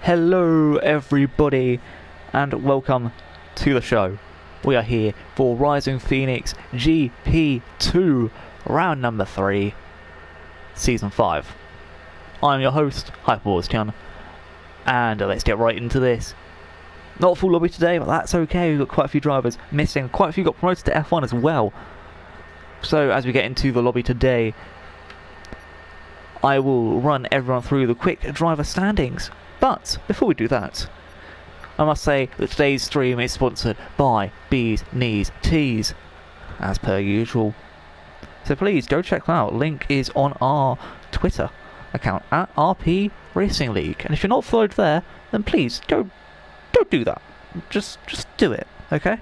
Hello everybody and welcome to the show. We are here for Rising Phoenix GP2 round number 3 season 5. I'm your host Hyperwarstian and let's get right into this. Not a full lobby today, but that's okay. We've got quite a few drivers missing, quite a few got promoted to F1 as well. So as we get into the lobby today, I will run everyone through the quick driver standings. But before we do that, I must say that today's stream is sponsored by B's Knees Tees, as per usual. So please go check them out. Link is on our Twitter account at RP Racing League. And if you're not followed there, then please don't do that. Just do it, okay?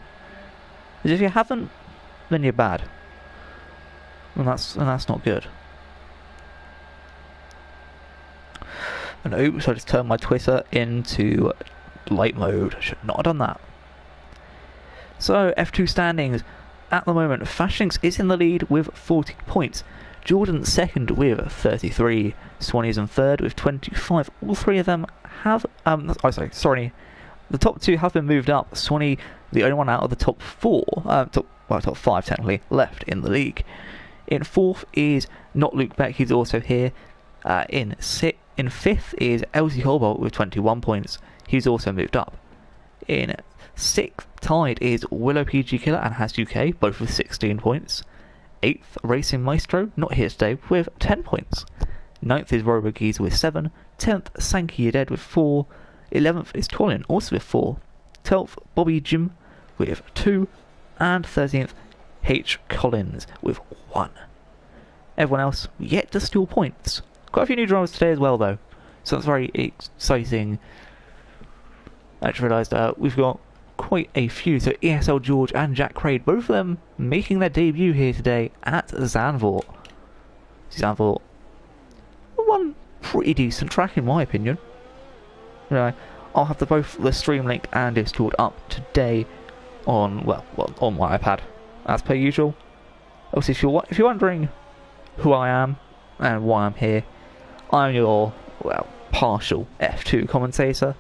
Because if you haven't, then you're bad, and that's not good. And oops, I just turned my Twitter into light mode. I should not have done that. So, F2 standings. At the moment, Fashinks is in the lead with 40 points. Jordan second with 33. Swanee's in third with 25. All three of them have... sorry. The top two have been moved up. Swanee, the only one out of the top four, top five technically, left in the league. In fourth is not Luke Beck, he's also here. In fifth is Elsie Cobalt with 21 points. He's also moved up. In sixth, tied is Willow PG Killer and Has UK, both with 16 points. Eighth, Racing Maestro, not here today, with 10 points. Ninth is Robo Geezer with 7. 10th, Sankey Dead with 4. 11th is Colin, also with 4. 12th, Bobby Jim with 2. And 13th, H. Collins with 1. Everyone else yet to steal points. Quite a few new drivers today as well, though, so that's very exciting. I just realised we've got quite a few. So ESL George and Jack Craig, both of them making their debut here today at Zandvoort. Zandvoort, one pretty decent track in my opinion. Anyway, I'll have both the stream link and Discord up today on on my iPad as per usual. Obviously, if you're wondering who I am and why I'm here, I'm your, partial F2 commentator.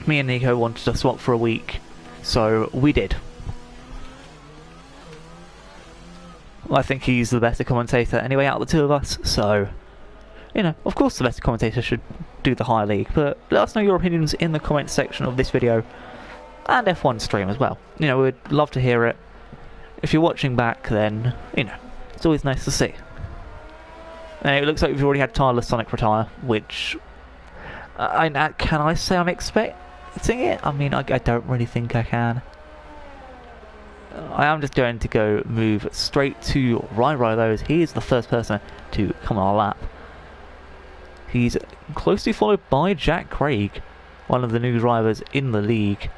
Me and Nico wanted to swap for a week, so we did. I think he's the better commentator anyway out of the two of us, so, of course the better commentator should do the higher league, but let us know your opinions in the comments section of this video, and F1 stream as well. We'd love to hear it. If you're watching back, then, it's always nice to see. And it looks like we've already had Tyler Sonic retire, which... can I say I'm expecting it? I mean, I don't really think I can. I am just going to go move straight to Rai though, as he is the first person to come on our lap. He's closely followed by Jack Craig, one of the new drivers in the league.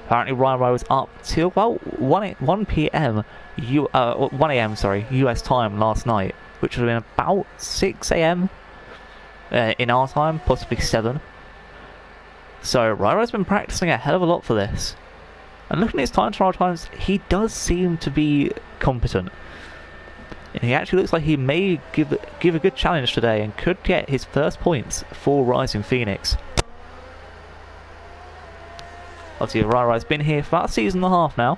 Apparently Rai was up till, 1 p.m. 1 a.m. US time last night, which would have been about 6 a.m. In our time, possibly 7. So Rai's been practicing a hell of a lot for this. And looking at his time trial times, he does seem to be competent. And he actually looks like he may give a good challenge today and could get his first points for Rising Phoenix. Obviously Rai's been here for about a season and a half now.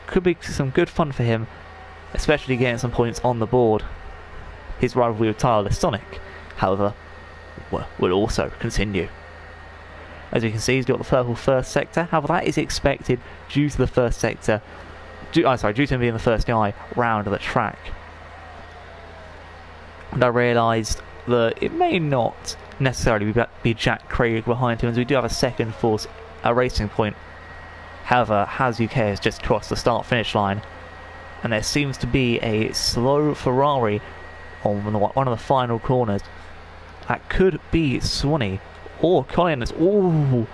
Could be some good fun for him, especially getting some points on the board. His rivalry with Tyler Sonic, however, will also continue. As you can see, he's got the purple first sector. However, that is expected due to the first sector. Due to him being the first guy round the track. And I realised that it may not necessarily be Jack Craig behind him, as we do have a second force racing point. However, Has UK has just crossed the start-finish line, and there seems to be a slow Ferrari on one of the final corners. That could be Swanee or Collins. Ooh,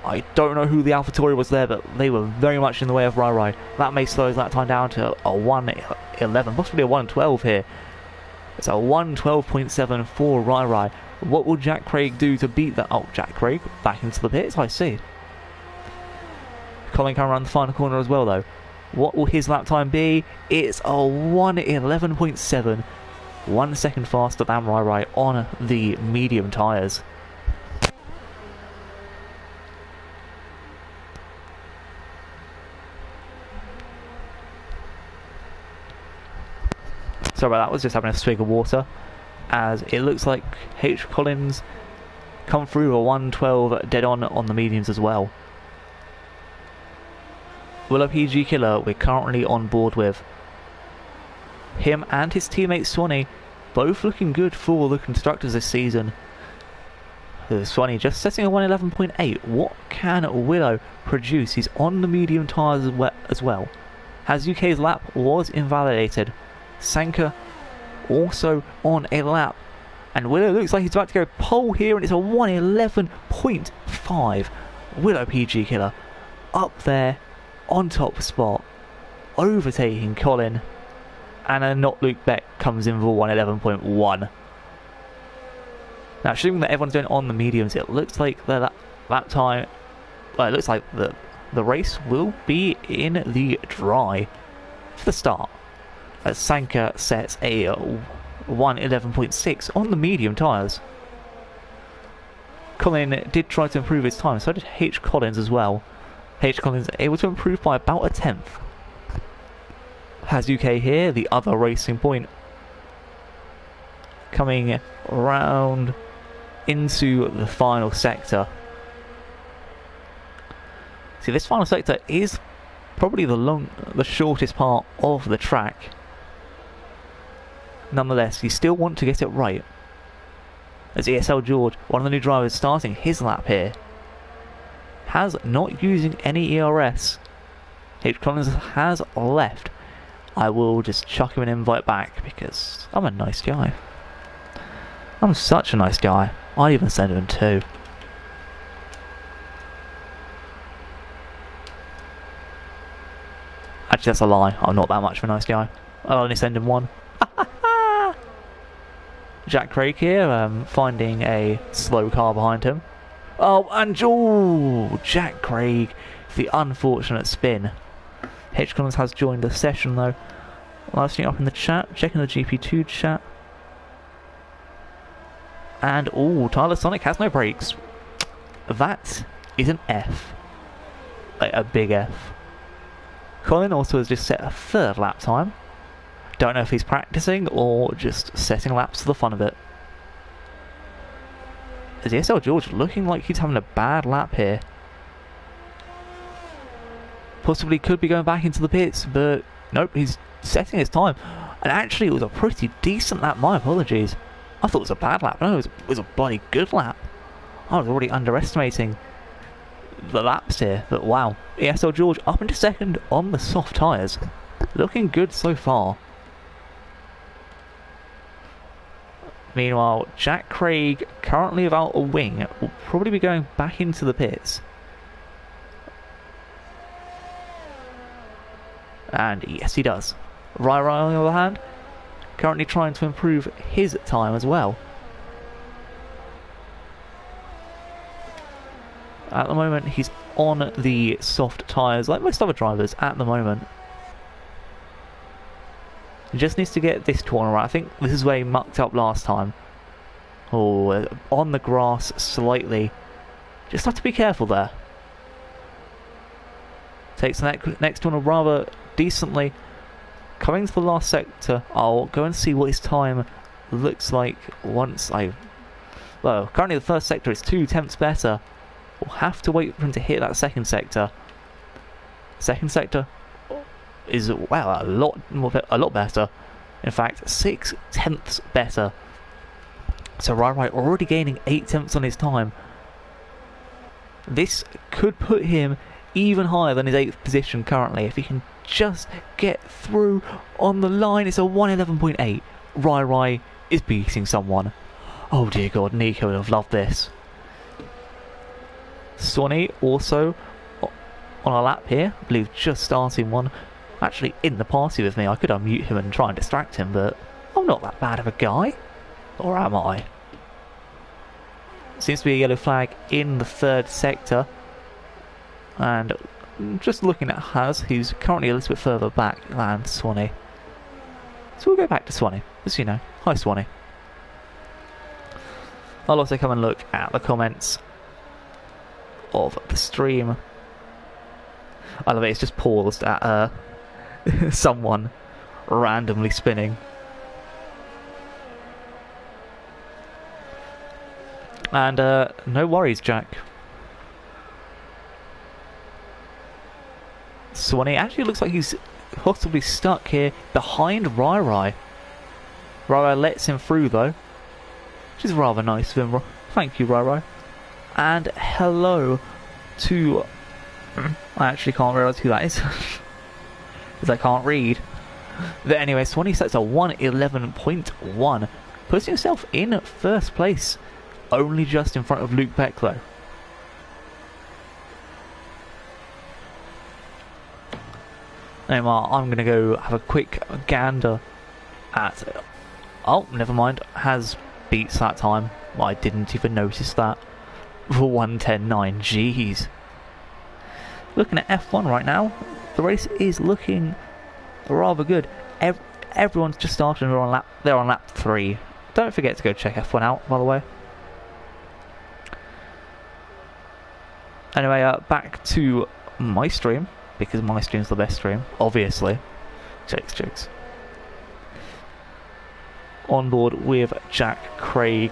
I don't know who the AlphaTauri was there, but they were very much in the way of Rai. That may slow that time down to a 1:11, possibly a 1:12 here. It's a 1:12.7 for Rai. What will Jack Craig do to beat that? Oh, Jack Craig back into the pits, I see. Colin can around the final corner as well, though. What will his lap time be? It's a 1:11.7. 1 second faster than Rai on the medium tyres. Sorry about that, was just having a swig of water, as it looks like H. Collins come through a 112 dead on the mediums as well. Willow PG Killer we're currently on board with. Him and his teammate Swanee both looking good for the constructors this season. Swanee just setting a 111.8. What can Willow produce? He's on the medium tyres as well. As UK's lap was invalidated. Sanka also on a lap. And Willow looks like he's about to go pole here, and it's a 111.5. Willow PG Killer up there on top spot, overtaking Colin. And a not Luke Beck comes in for 111.1. Now, assuming that everyone's doing on the mediums, it looks like that time. Well, it looks like the race will be in the dry for the start. As Sanka sets a 111.6 on the medium tyres. Colin did try to improve his time, so did H. Collins as well. H. Collins able to improve by about a tenth. Has UK here, the other racing point, coming round into the final sector. See, this final sector is probably the shortest part of the track. Nonetheless, you still want to get it right. As ESL George, one of the new drivers starting his lap here, has not using any ERS. H. Collins has left. I will just chuck him an invite back because I'm a nice guy. I'm such a nice guy. I'd even send him 2. Actually, that's a lie. I'm not that much of a nice guy. I'll only send him 1. Jack Craig here, finding a slow car behind him. Oh, and Jack Craig, the unfortunate spin. H. Collins has joined the session though. Live stream up in the chat, checking the GP2 chat. And Tyler Sonic has no brakes. That is an F. Like a big F. Colin also has just set a 3rd lap time. Don't know if he's practicing or just setting laps for the fun of it. Is ESL George looking like he's having a bad lap here? Possibly could be going back into the pits, but nope, he's setting his time. And actually it was a pretty decent lap, my apologies. I thought it was a bad lap. No, it was a bloody good lap. I was already underestimating the laps here, but wow. ESL George up into 2nd on the soft tyres. Looking good so far. Meanwhile, Jack Craig, currently without a wing, will probably be going back into the pits. And yes, he does. Rai on the other hand, currently trying to improve his time as well. At the moment, he's on the soft tyres, like most other drivers at the moment. He just needs to get this corner right. I think this is where he mucked up last time. Oh, on the grass slightly. Just have to be careful there. Takes the next one rather decently. Coming to the last sector, I'll go and see what his time looks like once I... Well, currently the first sector is 2 tenths better. We'll have to wait for him to hit that second sector. Second sector is, well, a lot better. In fact, 6 tenths better. So Rai already gaining 8 tenths on his time. This could put him even higher than his 8th position currently if he can just get through on the line. It's a 111.8. Rai is beating someone. Oh dear God, Nico would have loved this. Swanee also on a lap here, I believe just starting one. Actually in the party with me. I could unmute him and try and distract him, but I'm not that bad of a guy. Or am I? Seems to be a yellow flag in the 3rd sector. And just looking at Haz, who's currently a little bit further back than Swanee. So we'll go back to Swanee, as you know. Hi Swanee. I'll also come and look at the comments of the stream. I love it, it's just paused at someone randomly spinning. And no worries, Jack. Swanee actually looks like he's possibly stuck here behind Rai Rai. Rai Rai lets him through though, which is rather nice of him. Thank you, Rai Rai. And hello to... I actually can't realise who that is, because I can't read. But anyway, Swanee sets a 1:11.1, puts himself in first place, only just in front of Luke Beck though. Anyway, I'm going to go have a quick gander at... Oh, never mind, has beats that time. Well, I didn't even notice that. For 1:10.9, jeez. Looking at F1 right now, the race is looking rather good. Everyone's just started, they're on lap 3. Don't forget to go check F1 out, by the way. Anyway, back to my stream, because my stream's the best stream, obviously. Jokes. On board with Jack Craig.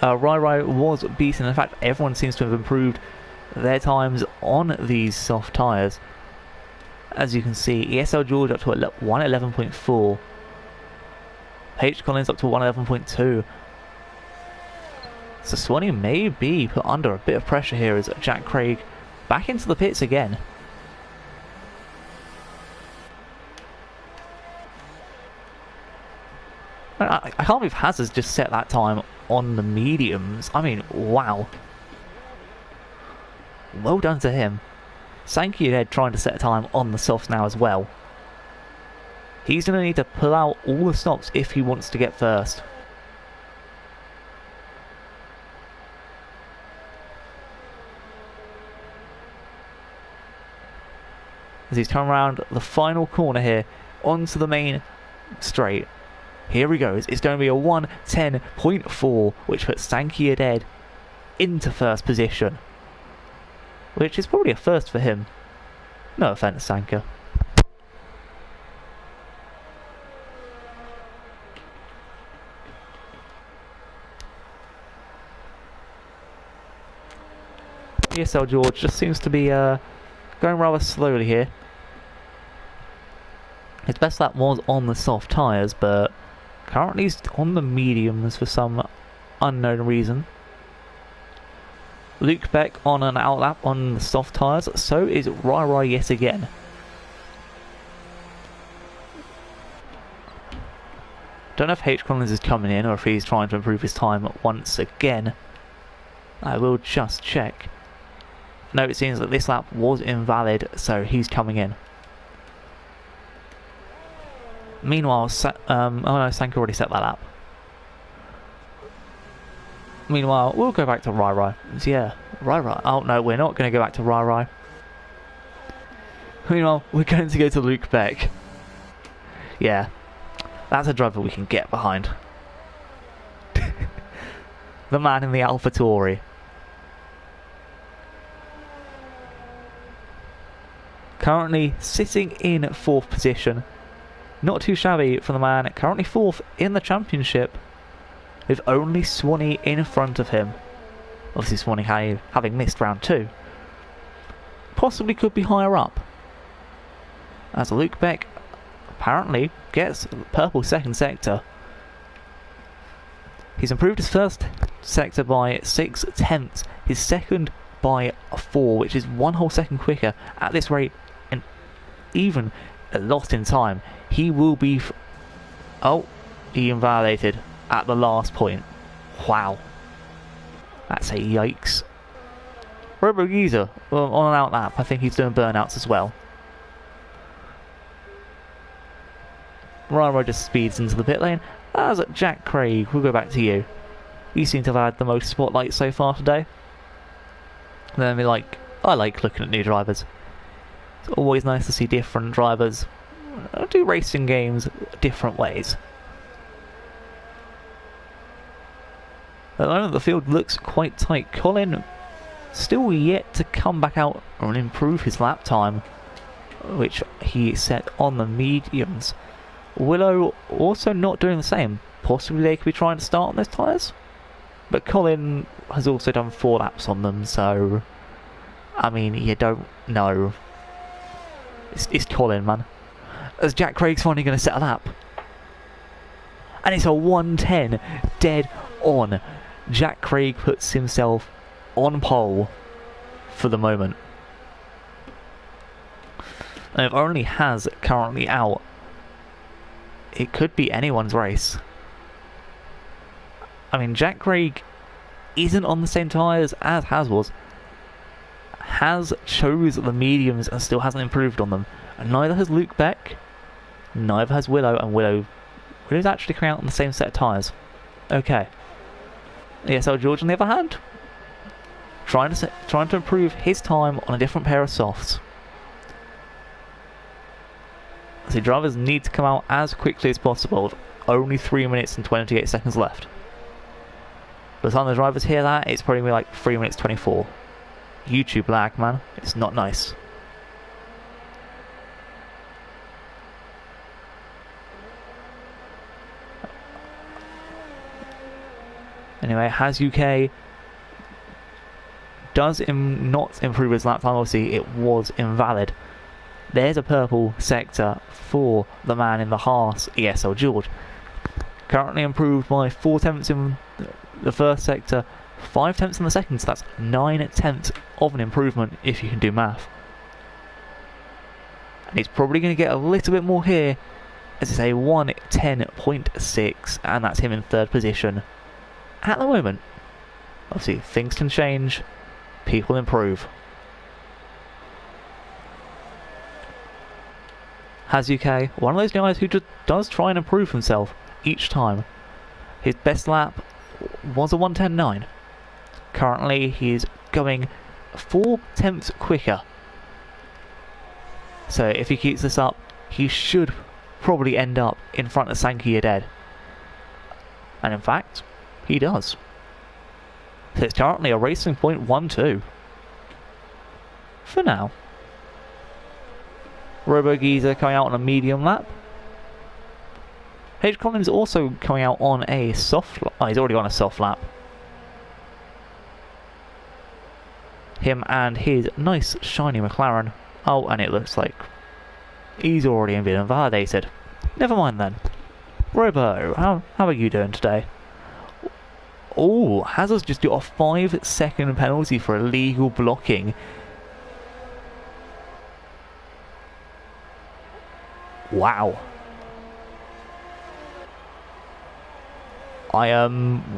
Rai Rai was beaten. In fact, everyone seems to have improved their times on these soft tyres. As you can see, ESL George up to 1:11.4. H Collins up to 1:11.2. So Swanee may be put under a bit of pressure here as Jack Craig back into the pits again. I can't believe Haz has just set that time on the mediums. I mean, wow. Well done to him. Sankey ahead trying to set a time on the softs now as well. He's going to need to pull out all the stops if he wants to get first. As he's turned around the final corner here onto the main straight. Here he goes. It's going to be a 1:10.4, which puts Sankey ahead into first position, which is probably a first for him. No offense, Sanka. ESL George just seems to be going rather slowly here. His best lap was on the soft tyres, but currently he's on the mediums for some unknown reason. Luke Beck on an outlap on the soft tyres, so is Rai Rai yet again. Don't know if H. Collins is coming in or if he's trying to improve his time once again. I will just check. No, it seems that this lap was invalid, so he's coming in. Meanwhile, oh no, Sanka already set that lap. Meanwhile, we'll go back to Rai Rai. Yeah, Rai Rai. Oh no, we're not going to go back to Rai Rai. Meanwhile, we're going to go to Luke Beck. Yeah, that's a driver we can get behind. The man in the AlphaTauri. Currently sitting in 4th position. Not too shabby for the man currently 4th in the championship, with only Swanee in front of him. Obviously Swanee having missed round 2. Possibly could be higher up, as Luke Beck apparently gets purple second sector. He's improved his first sector by 6/10, his second by 4, which is 1 whole second quicker. At this rate, and even lost in time, he will be... Oh, he invalidated at the last point. Wow. That's a yikes. Robo Geezer, well, on an outlap, I think he's doing burnouts as well. Rai just speeds into the pit lane. As Jack Craig, we'll go back to you. You seem to have had the most spotlight so far today. Then I like looking at new drivers. It's always nice to see different drivers do racing games different ways. At the moment the field looks quite tight. Colin still yet to come back out and improve his lap time, which he set on the mediums. Willow also not doing the same. Possibly they could be trying to start on those tyres, but Colin has also done 4 laps on them, so I mean, you don't know. It's Colin, man. As Jack Craig's finally going to set a lap, and it's a 1:10 dead on. Jack Craig puts himself on pole for the moment. And if only Has currently out, it could be anyone's race. I mean, Jack Craig isn't on the same tyres as Has was. Has chose the mediums and still hasn't improved on them. And neither has Luke Beck, neither has Willow, and Willow's actually coming out on the same set of tyres. Okay. ESL George, on the other hand, trying to improve his time on a different pair of softs. So drivers need to come out as quickly as possible. Only 3 minutes and 28 seconds left. By the time the drivers hear that, it's probably like 3 minutes 24. YouTube lag, man. It's not nice. Anyway, Has UK does not improve his lap time. Obviously, it was invalid. There's a purple sector for the man in the Haas ESL George. Currently improved by 4 tenths in the first sector, 5 tenths in the second, so that's 9 tenths of an improvement if you can do math. And he's probably going to get a little bit more here, as it's a 1:10.6, and that's him in 3rd position at the moment. Obviously, things can change, people improve. Has UK, one of those guys who just does try and improve himself each time. His best lap was a 1:10.9. Currently, he's going 4 tenths quicker. So if he keeps this up, he should probably end up in front of Sankey dead. And in fact, he does. So it's currently a racing point 1-2. For now. Robo Geezer coming out on a medium lap. H. Collins also coming out on a soft lap. Oh, he's already on a soft lap. Him and his nice shiny McLaren. Oh, and it looks like he's already been invalidated. Never mind then. Robo, how are you doing today? Oh, Hazard's just got a 5-second penalty for illegal blocking. Wow. I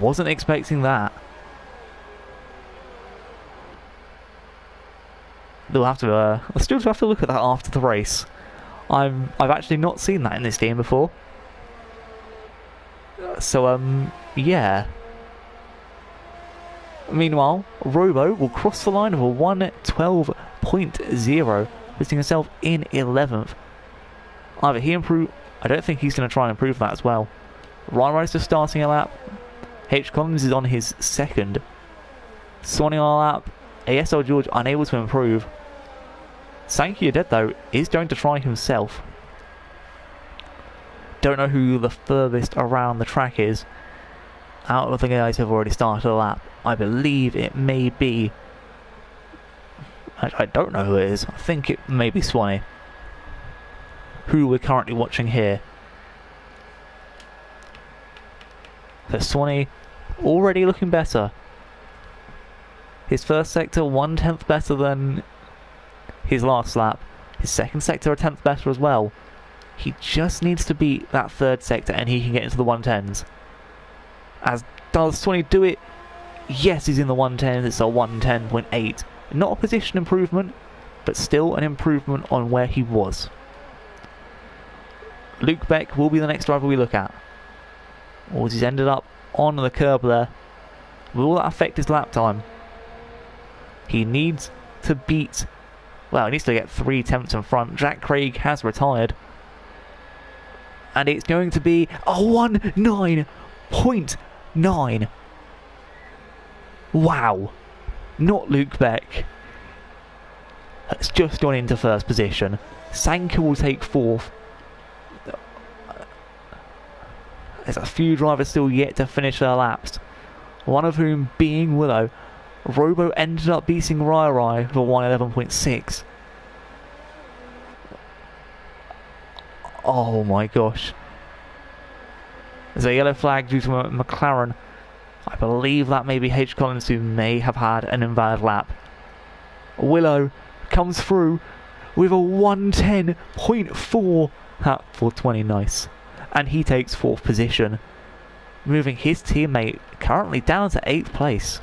wasn't expecting that. We'll have to I'll still have to look at that after the race. I've actually not seen that in this game before. So yeah. Meanwhile, Robo will cross the line of a 1:12.0, putting himself in 11th. Either he improve. I don't think he's going to try and improve that as well. Ryan Rice is starting a lap. H. Collins is on his 2nd. Swanning on a lap. ASL George unable to improve. Sankey dead though is going to try himself. Don't know who the furthest around the track is. Out of the guys who have already started a lap. I believe it may be. I don't know who it is. I think it may be Swanee, who we're currently watching here. So Swanee already looking better. His first sector 1/10 better than his last lap. His second sector a 10th better as well. He just needs to beat that 3rd sector and he can get into the 110s. As does Swanee do it? Yes, he's in the 110s. It's a 1:10.8. Not a position improvement, but still an improvement on where he was. Luke Beck will be the next driver we look at. Or he's ended up on the curb there. Will that affect his lap time? He needs to beat Well, he needs to get 3 tenths in front. Jack Craig has retired. And it's going to be a 1:9.9. Wow. Not Luke Beck. That's just gone into first position. Sanka will take 4th. There's a few drivers still yet to finish their laps. One of whom being Willow. Robo ended up beating Rai for 1:11.6. Oh my gosh. There's a yellow flag due to McLaren. I believe that may be H. Collins, who may have had an invalid lap. Willow comes through with a 1:10.4 at 420. Nice. And he takes 4th position, moving his teammate currently down to 8th place.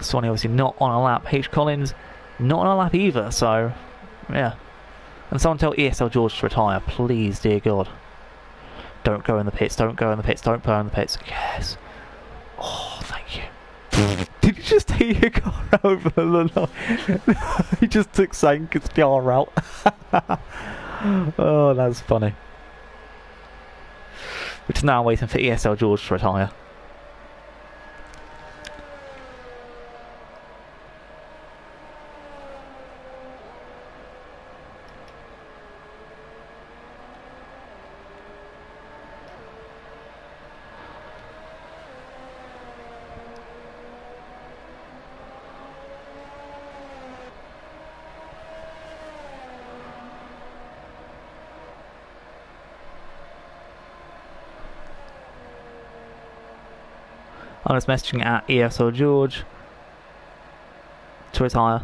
Swanee obviously not on a lap. H. Collins not on a lap either, so yeah. And someone tell ESL George to retire, please, dear God. Don't go in the pits, don't go in the pits, don't go in the pits. Yes. Oh, thank you. Did you just take your car over the line? He just took Sanka's car out. Oh, that's funny. Which is now waiting for ESL George to retire. I was messaging at ESL George to retire.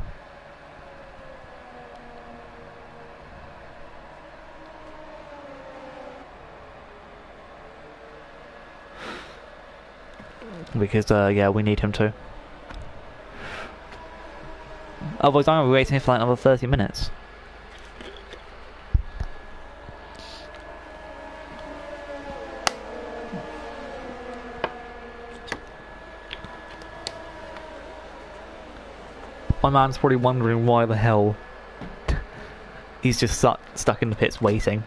Because, yeah, we need him to. Otherwise, I'm going to be waiting for like another 30 minutes. My man's probably wondering why the hell he's just stuck in the pits waiting.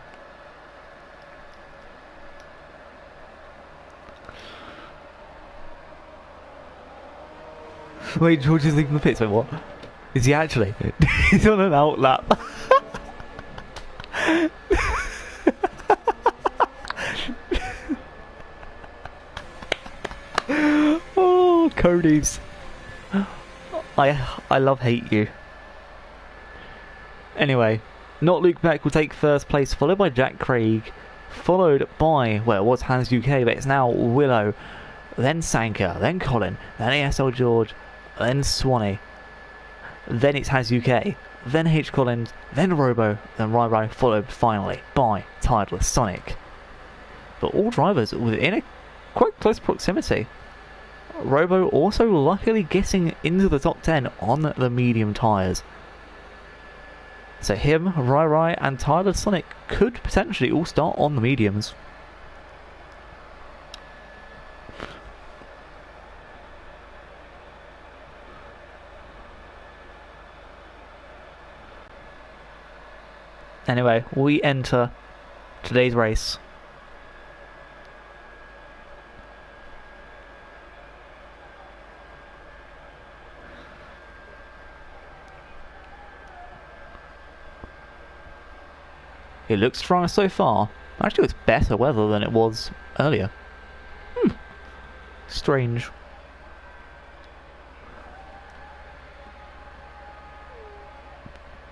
Wait, George is leaving the pits. Wait, what? Is he actually? He's on an out lap. Oh, Cody's. I love hate you. Anyway, not Luke Beck will take first place, followed by Jack Craig, followed by, well, it was Hans UK, but it's now Willow, then Sanka, then Colin, then ASL George, then Swanee, then it's Hans UK, then H. Collins, then Robo, then Rai, followed finally by Tideless Sonic. But all drivers within a quite close proximity. Robo also luckily getting into the top 10 on the medium tyres. So him, Rai and Tyler Sonic could potentially all start on the mediums. Anyway, we enter today's race. It looks strong so far. Actually, it's better weather than it was earlier. Strange.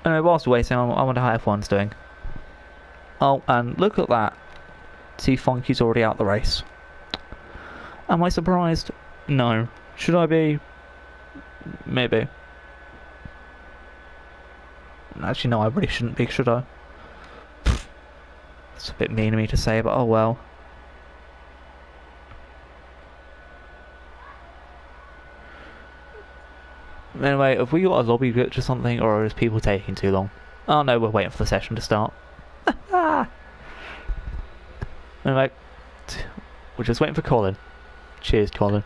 Anyway, whilst we're waiting, I wonder how F1's doing. Oh, and look at that. See, Funky's already out the race. Am I surprised? No. Should I be? Maybe. Actually, no, I really shouldn't be, should I? It's a bit mean of me to say, but oh well. Anyway, have we got a lobby glitch or something, or is people taking too long? Oh no, we're waiting for the session to start. Anyway, we're just waiting for Colin. Cheers, Colin.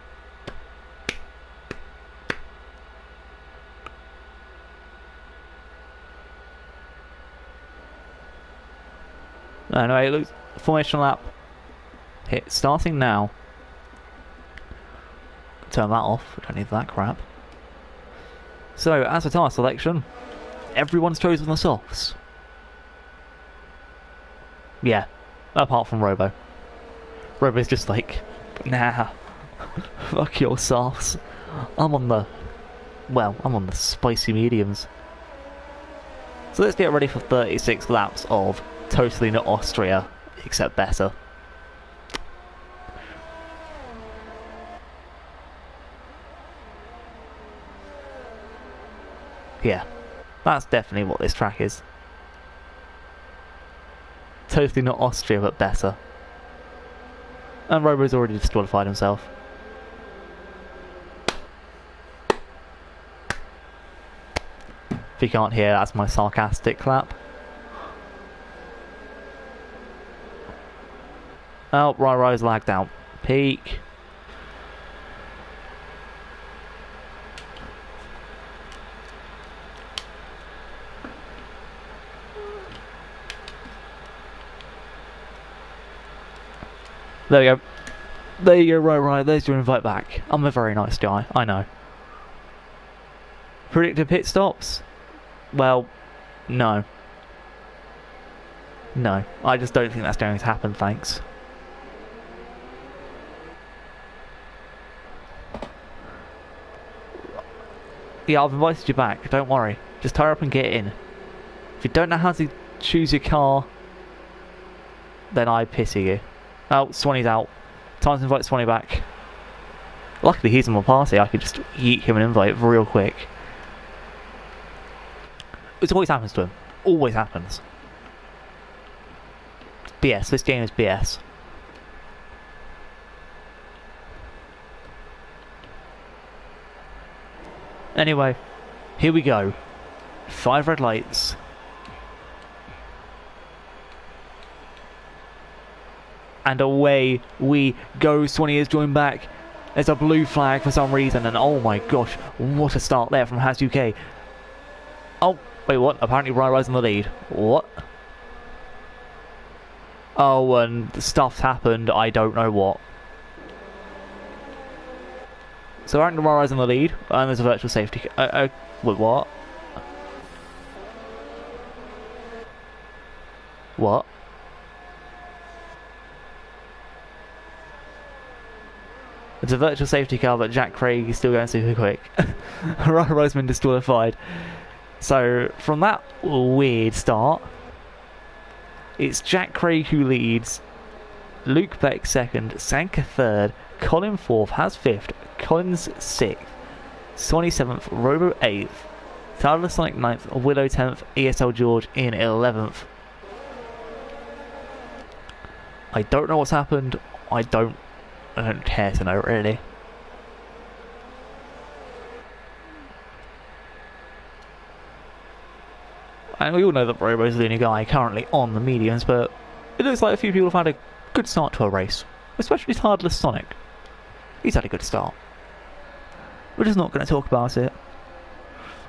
Anyway, it looks formation lap hit starting now. Turn that off. We don't need that crap. So, as a tyre selection, everyone's chosen the softs. Yeah, apart from Robo. Robo's just like, nah, fuck your softs. I'm on the spicy mediums. So let's get ready for 36 laps of totally not Austria, except better. Yeah, that's definitely what this track is. Totally not Austria, but better. And Robo's already disqualified himself. If you can't hear, that's my sarcastic clap. Oh, Rai-Rai's lagged out. Peak. There you go. There you go, Rai-Rai. There's your invite back. I'm a very nice guy, I know. Predicted pit stops? Well, no. No, I just don't think that's going to happen, thanks. Yeah, I've invited you back, don't worry. Just hurry up and get in. If you don't know how to choose your car, then I pity you. Oh, Swanee's out. Time to invite Swanee back. Luckily he's in my party, I could just yeet him an invite real quick. It always happens to him. Always happens. BS, this game is BS. Anyway, here we go. 5 red lights. And away we go. Swanee is joined back. There's a blue flag for some reason, and oh my gosh, what a start there from Has UK. Oh, wait, what? Apparently Rai-Rai's in the lead. What? Oh, and stuff's happened, I don't know what. So apparently Rai-Rai's in the lead, and there's a virtual safety car. Wait, what? What? It's a virtual safety car, but Jack Craig is still going super quick. Rai-Rai's been disqualified. So, from that weird start, it's Jack Craig who leads, Luke Beck second, Sanka third, Colin fourth, Has fifth, Collins sixth, Swanee 7th, Robo 8th, Tyler Sonic 9th, Willow 10th, ESL George in 11th. I don't know what's happened. I don't care to know, really. And we all know that Robo's the only guy currently on the mediums, but it looks like a few people have had a good start to a race, especially Tardless Sonic. He's had a good start. We're just not going to talk about it.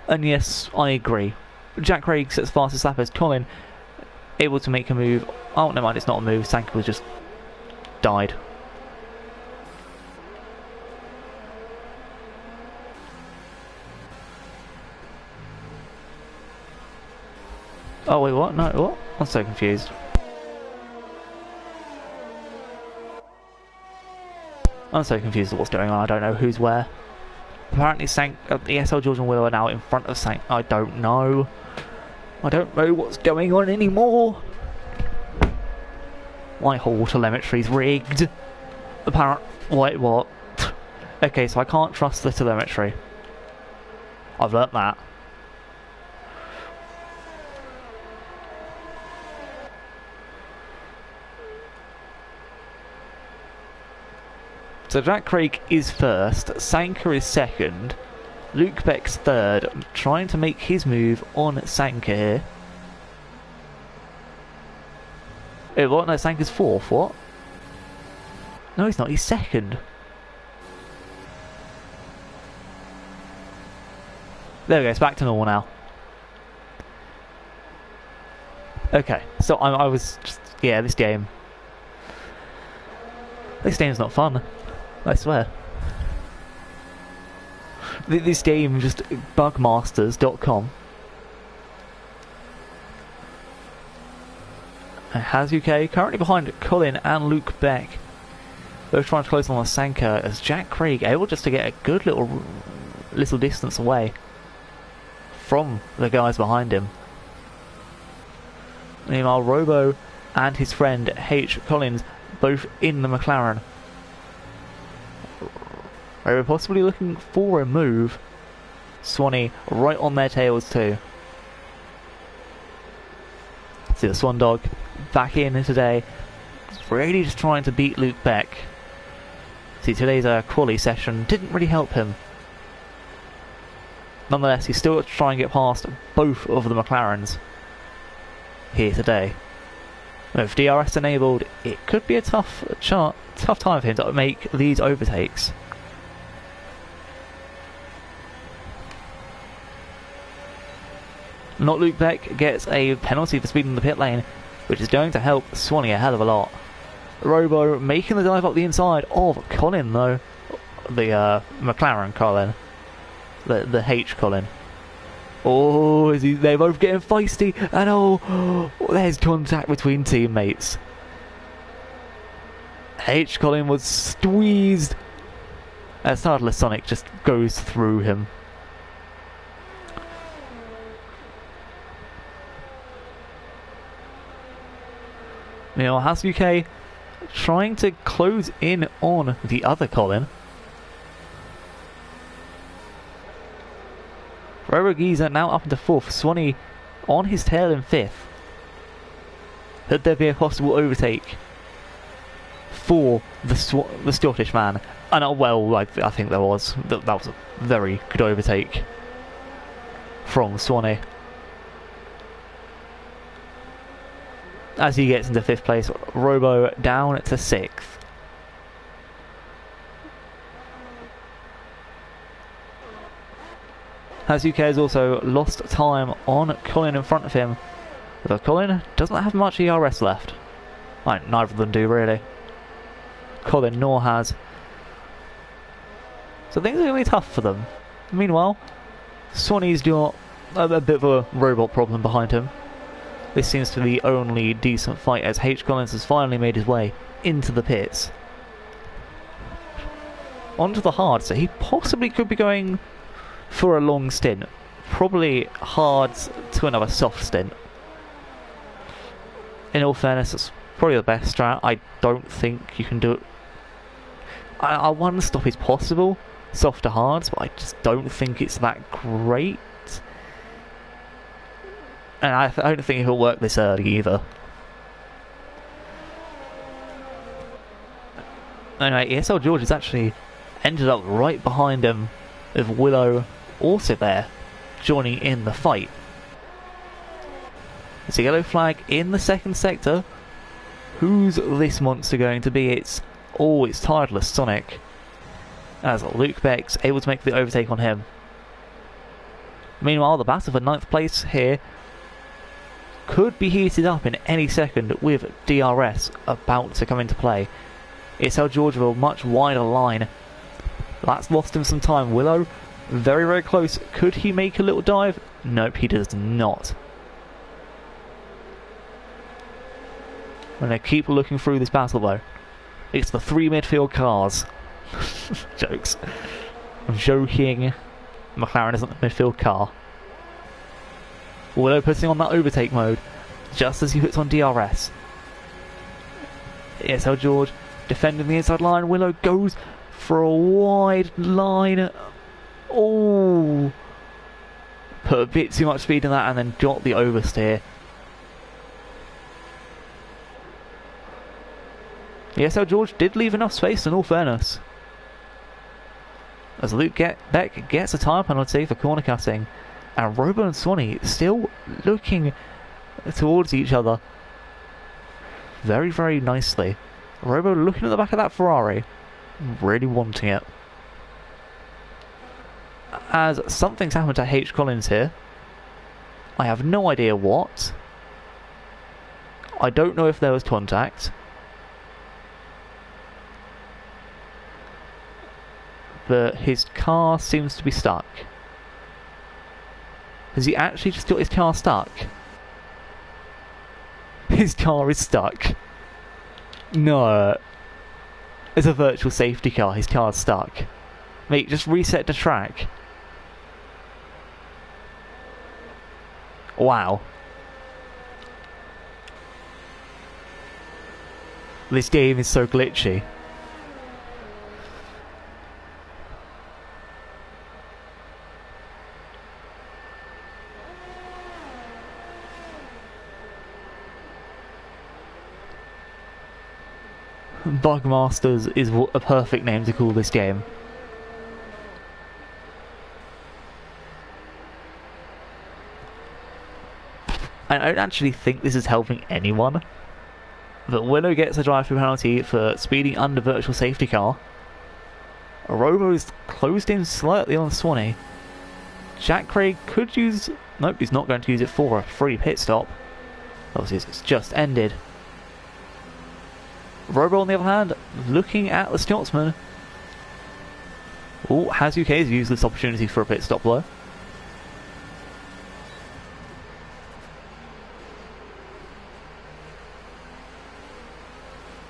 And yes, I agree. Jack Craig sets fastest lap as Colin, able to make a move. Oh, never mind, it's not a move. Sanka was just died. Oh wait, what? No, what? I'm so confused. I'm so confused with what's going on. I don't know who's where. Apparently, ESL George and Willow are now in front of Sank. I don't know. I don't know what's going on anymore. My whole telemetry's rigged. Apparently, wait, what? Okay, so I can't trust the telemetry. I've learnt that. So Jack Craig is first, Sanka is second, Luke Beck's third, trying to make his move on Sanka here. Oh, what? No, Sanka's fourth, what? No, he's not, he's second. There we go, it's back to normal now. Okay, so I was just... Yeah, this game's not fun. I swear. This game, just bugmasters.com. Has UK currently behind Colin and Luke Beck. Both trying to close on the Sanka as Jack Craig able just to get a good little distance away from the guys behind him. Meanwhile, Robo and his friend H. Collins both in the McLaren. Robo possibly looking for a move. Swanee right on their tails too. See the Swan Dog back in today. Really just trying to beat Luke Beck. See, today's quali session didn't really help him. Nonetheless, he's still got to try and get past both of the McLarens here today. With DRS enabled, it could be a tough time for him to make these overtakes. Not Luke Beck gets a penalty for speeding the pit lane, which is going to help Swanee a hell of a lot. Robo making the dive up the inside of Colin though. The McLaren Colin. The H Colin. Oh, they're both getting feisty, and oh, there's contact between teammates. H Colin was squeezed as Stardust Sonic just goes through him. Meanwhile, House UK trying to close in on the other Colin. Robo Giza now up into 4th, Swanee on his tail in 5th. Could there be a possible overtake for the Scottish man? And well, I think there was. That was a very good overtake from Swanee. As he gets into 5th place, Robo down to 6th. Hazuka has also lost time on Colin in front of him, but Colin doesn't have much ERS left. Right, neither of them do really. Colin nor has. So things are going to be tough for them. Meanwhile, Swanee's got a bit of a robot problem behind him. This seems to be the only decent fight as H. Collins has finally made his way into the pits. Onto the hard, so he possibly could be going for a long stint. Probably hards to another soft stint. In all fairness, it's probably the best strat. I don't think you can do it. One stop is possible, soft to hards, but I just don't think it's that great. And I don't think it'll work this early either. Anyway, ESL George has actually ended up right behind him, with Willow also there, joining in the fight. It's a yellow flag in the 2nd sector. Who's this monster going to be? It's Tireless Sonic. As Luke Beck's able to make the overtake on him. Meanwhile, the battle for 9th place here could be heated up in any second with DRS about to come into play. It's how George with a much wider line. That's lost him some time. Willow, very, very close. Could he make a little dive? Nope, he does not. I'm going to keep looking through this battle though. It's the 3 midfield cars. Jokes. I'm joking. McLaren isn't the midfield car. Willow putting on that overtake mode just as he puts on DRS. ESL George defending the inside line. Willow goes for a wide line. Oh, put a bit too much speed in that and then got the oversteer. ESL George did leave enough space in all fairness. As Luke Beck gets a tyre penalty for corner cutting. And Robo and Swanee still looking towards each other very, very nicely. Robo looking at the back of that Ferrari, really wanting it. As something's happened to H. Collins here. I have no idea what. I don't know if there was contact, but his car seems to be stuck. Has he actually just got his car stuck? His car is stuck. No. It's a virtual safety car, his car's stuck. Mate, just reset the track. Wow. This game is so glitchy. Bugmasters is a perfect name to call this game. I don't actually think this is helping anyone, but Willow gets a drive-through penalty for speeding under virtual safety car. Robo's closed in slightly on Swanee. Jack Craig could use... Nope, he's not going to use it for a free pit stop. Obviously, it's just ended. Robo, on the other hand, looking at the Scotsman. Oh, has UK's used this opportunity for a pit stop though.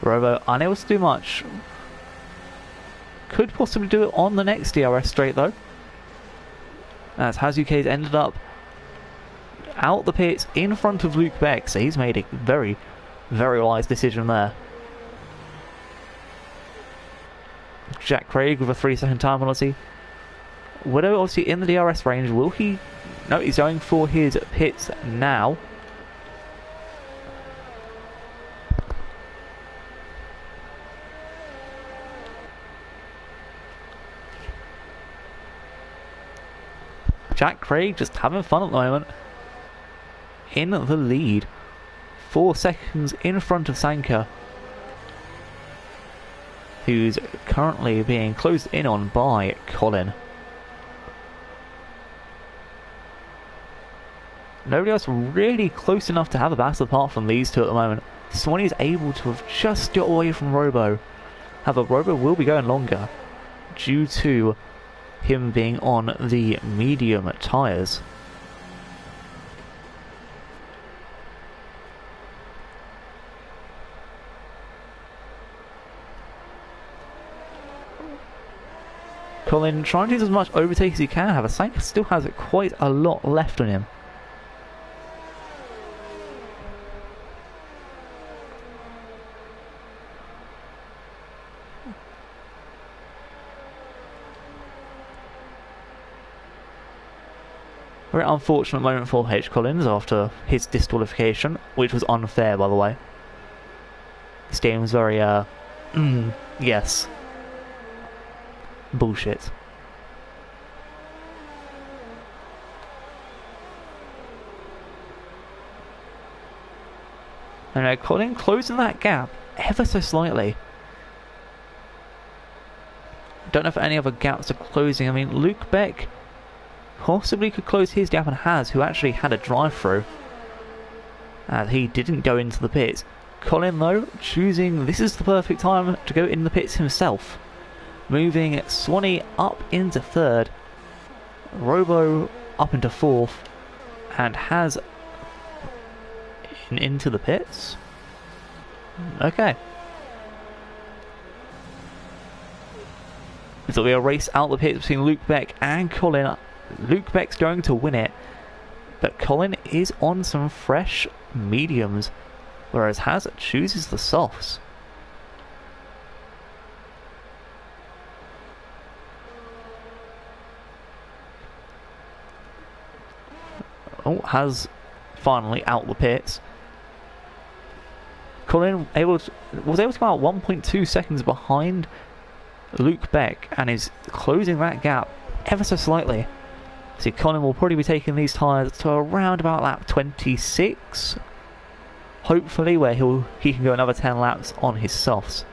Robo unable to do much. Could possibly do it on the next DRS straight though. As Hazuke's ended up out the pits in front of Luke Beck, so he's made a very, very wise decision there. Jack Craig with a 3-second time penalty. Widow obviously in the DRS range. Will he? No, he's going for his pits now. Jack Craig just having fun at the moment. In the lead. 4 seconds in front of Sanka, who's currently being closed in on by Colin. Nobody else really close enough to have a battle apart from these two at the moment. Swanee is able to have just got away from Robo. However, Robo will be going longer due to him being on the medium tyres. Colin trying to use as much overtake as he can. However, Sanka still has quite a lot left on him. Very unfortunate moment for H. Collins after his disqualification, which was unfair, by the way. This game was very, yes. Bullshit. And now Colin closing that gap ever so slightly. Don't know if any other gaps are closing. I mean, Luke Beck possibly could close his gap and has, who actually had a drive-through, as he didn't go into the pits. Colin, though, choosing this is the perfect time to go in the pits himself, moving Swanee up into third, Robo up into fourth, and has into the pits. Okay. This will be a race out the pits between Luke Beck and Colin. Luke Beck's going to win it, but Colin is on some fresh mediums, whereas Haz chooses the softs. Oh, Haz finally out the pits. Colin was able to come out 1.2 seconds behind Luke Beck and is closing that gap ever so slightly. See, Colin will probably be taking these tyres to around about lap 26, hopefully, where he can go another 10 laps on his softs.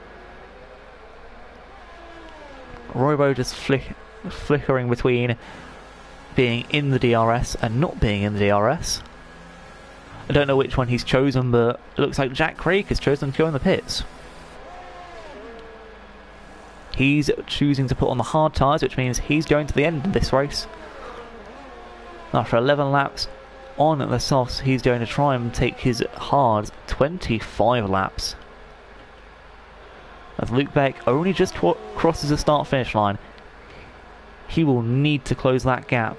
Robo just flickering between being in the DRS and not being in the DRS. I don't know which one he's chosen, but it looks like Jack Craig has chosen to go in the pits. He's choosing to put on the hard tyres, which means he's going to the end of this race. After 11 laps on the softs, he's going to try and take his hard 25 laps. As Luke Beck only just crosses the start-finish line, he will need to close that gap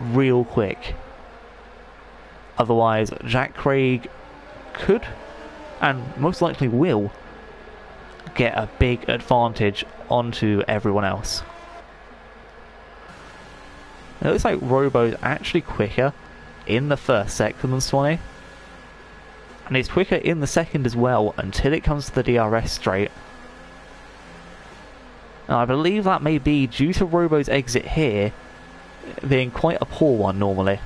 real quick. Otherwise, Jack Craig could, and most likely will, get a big advantage onto everyone else. It looks like Robo's actually quicker in the first sector than Swanee. And he's quicker in the second as well until it comes to the DRS straight. Now I believe that may be due to Robo's exit here being quite a poor one normally.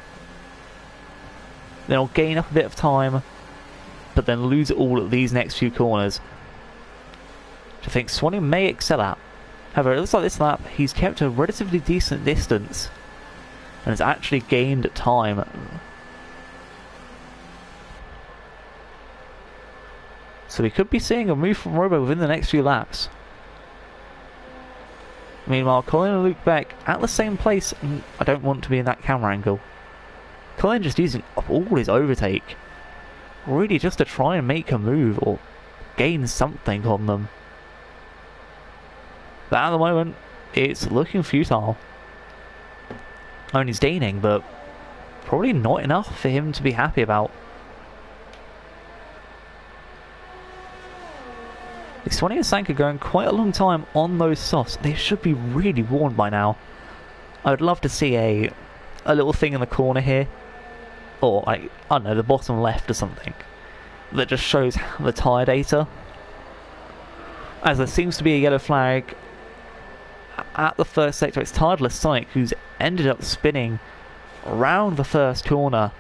Then he'll gain up a bit of time, but then lose it all at these next few corners, which I think Swanee may excel at. However, it looks like this lap he's kept a relatively decent distance and has actually gained time. So we could be seeing a move from Robo within the next few laps. Meanwhile, Colin and Luke Beck at the same place. I don't want to be in that camera angle. Colin just using up all his overtake, really just to try and make a move or gain something on them. But at the moment, it's looking futile. I mean, he's gaining, but probably not enough for him to be happy about. Swanee and Sanka going quite a long time on those softs. They should be really worn by now. I would love to see a little thing in the corner here, or like, I don't know, the bottom left or something, that just shows the tyre data. As there seems to be a yellow flag at the first sector. It's Tideless Sonic who's ended up spinning around the first corner.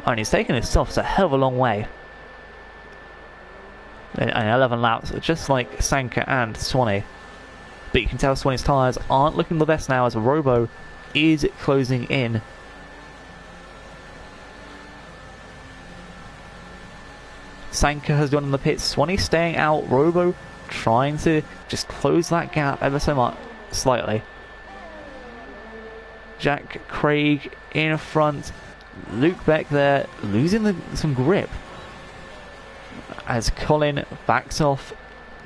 And he's taken his softs a hell of a long way. And 11 laps, just like Sanka and Swanee. But you can tell Swanee's tyres aren't looking the best now as Robo is closing in. Sanka has gone in the pits, Swanee staying out, Robo trying to just close that gap ever so much, slightly. Jack Craig in front, Luke Beck there, losing some grip. As Colin backs off,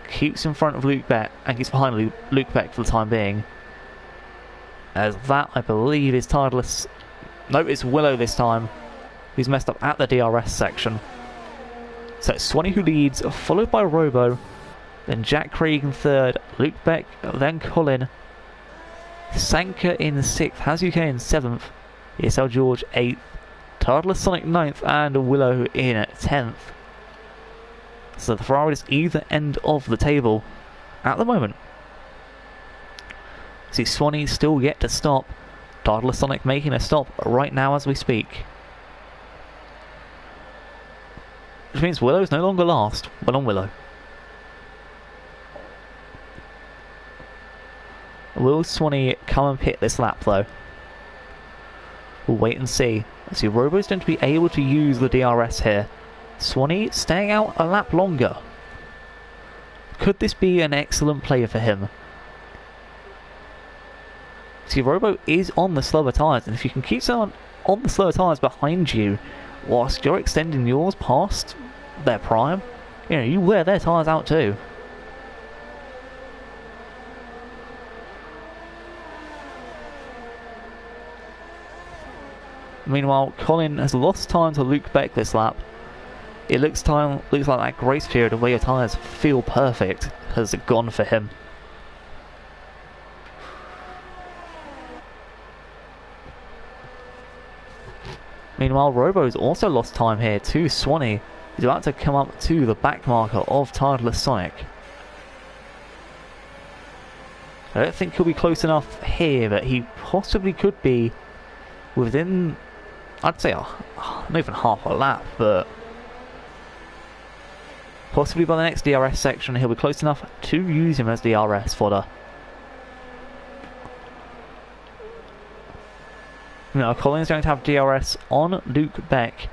keeps in front of Luke Beck, and keeps behind Luke Beck for the time being. As that, I believe, is Tideless. No, it's Willow this time, who's messed up at the DRS section. So it's Swanee who leads, followed by Robo, then Jack Craig in third, Luke Beck, then Colin. Sanka in sixth, Hazuka in seventh, ESL George 8th, Tideless Sonic 9th, and Willow in 10th. So the Ferrari is either end of the table at the moment. See Swanee still yet to stop. Tideless Sonic making a stop right now as we speak. Which means Willow is no longer last. Well on Willow. Will Swanee come and pit this lap though? We'll wait and see. See, Robo's going to be able to use the DRS here. Swanee staying out a lap longer. Could this be an excellent play for him? See, Robo is on the slower tyres, and if you can keep someone on the slower tyres behind you whilst you're extending yours past their prime, you know, you wear their tyres out too. Meanwhile, Colin has lost time to Luke Beck this lap. It looks like that grace period of where your tyres feel perfect has gone for him. Meanwhile, Robo's also lost time here to Swanee. He's about to come up to the back marker of Tideless Sonic. I don't think he'll be close enough here, but he possibly could be within, I'd say, not even half a lap, but possibly by the next DRS section he'll be close enough to use him as DRS fodder. Now Colin's going to have DRS on Luke Beck,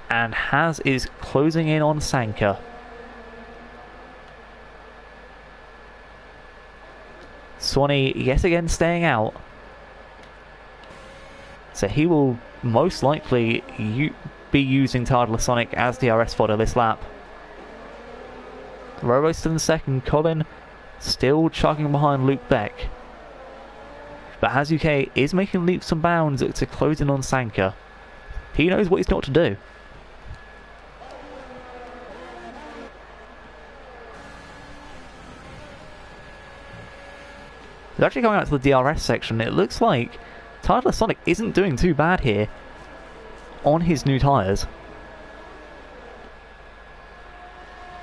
and Haz is closing in on Sanka. Swanee yet again staying out, so he will most likely be using Tardless Sonic as DRS fodder this lap. Robo's still in second, Colin still chugging behind Luke Beck. But Haz UK is making leaps and bounds to close in on Sanka. He knows what he's got to do. He's actually going out to the DRS section. It looks like Tardless Sonic isn't doing too bad here on his new tyres.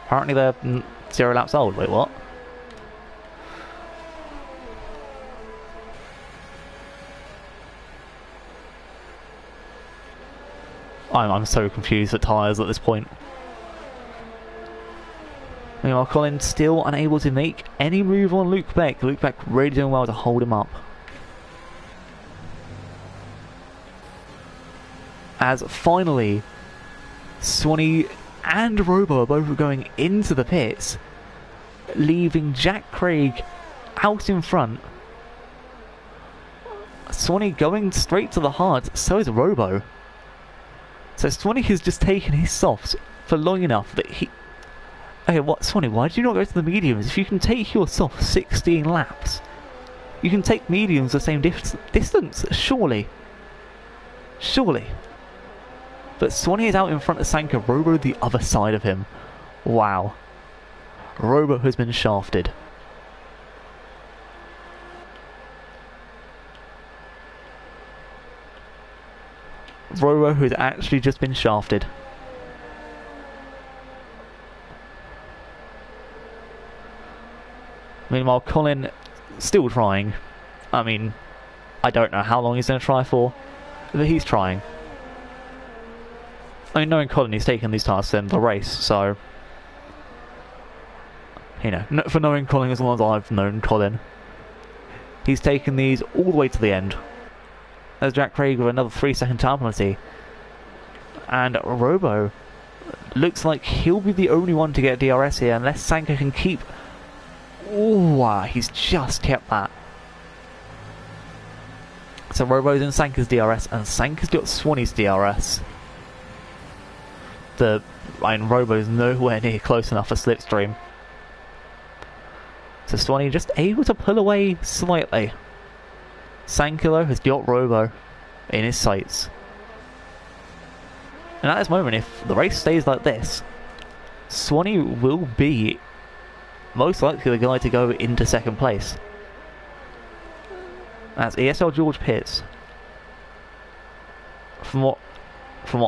Apparently they're 0 laps old. Wait, what? I'm so confused at tyres at this point. Meanwhile, Colin still unable to make any move on Luke Beck. Luke Beck really doing well to hold him up. As finally, Swanee and Robo are both going into the pits, leaving Jack Craig out in front. Swanee going straight to the hard, so is Robo. So Swanee has just taken his softs for long enough that he... Okay, what, Swanee, why did you not go to the mediums? If you can take your soft 16 laps, you can take mediums the same distance, surely. Surely. But Swanee is out in front of Sanka, Robo the other side of him. Wow. Robo has been shafted. Robo has actually just been shafted. Meanwhile, Colin still trying. I mean, I don't know how long he's going to try for, but he's trying. I mean, knowing Colin, he's taken these tasks in the race, so... You know, for knowing Colin as long as I've known Colin, he's taken these all the way to the end. There's Jack Craig with another 3-second time penalty. And Robo looks like he'll be the only one to get DRS here unless Sanka can keep... Oh, wow, he's just kept that. So Robo's in Sanka's DRS and Sanka's got Swanee's DRS. Robo's nowhere near close enough for Slipstream. So Swanee just able to pull away slightly. Sanka though has got Robo in his sights. And at this moment, if the race stays like this, Swanee will be most likely the guy to go into second place. As ESL George pits. From what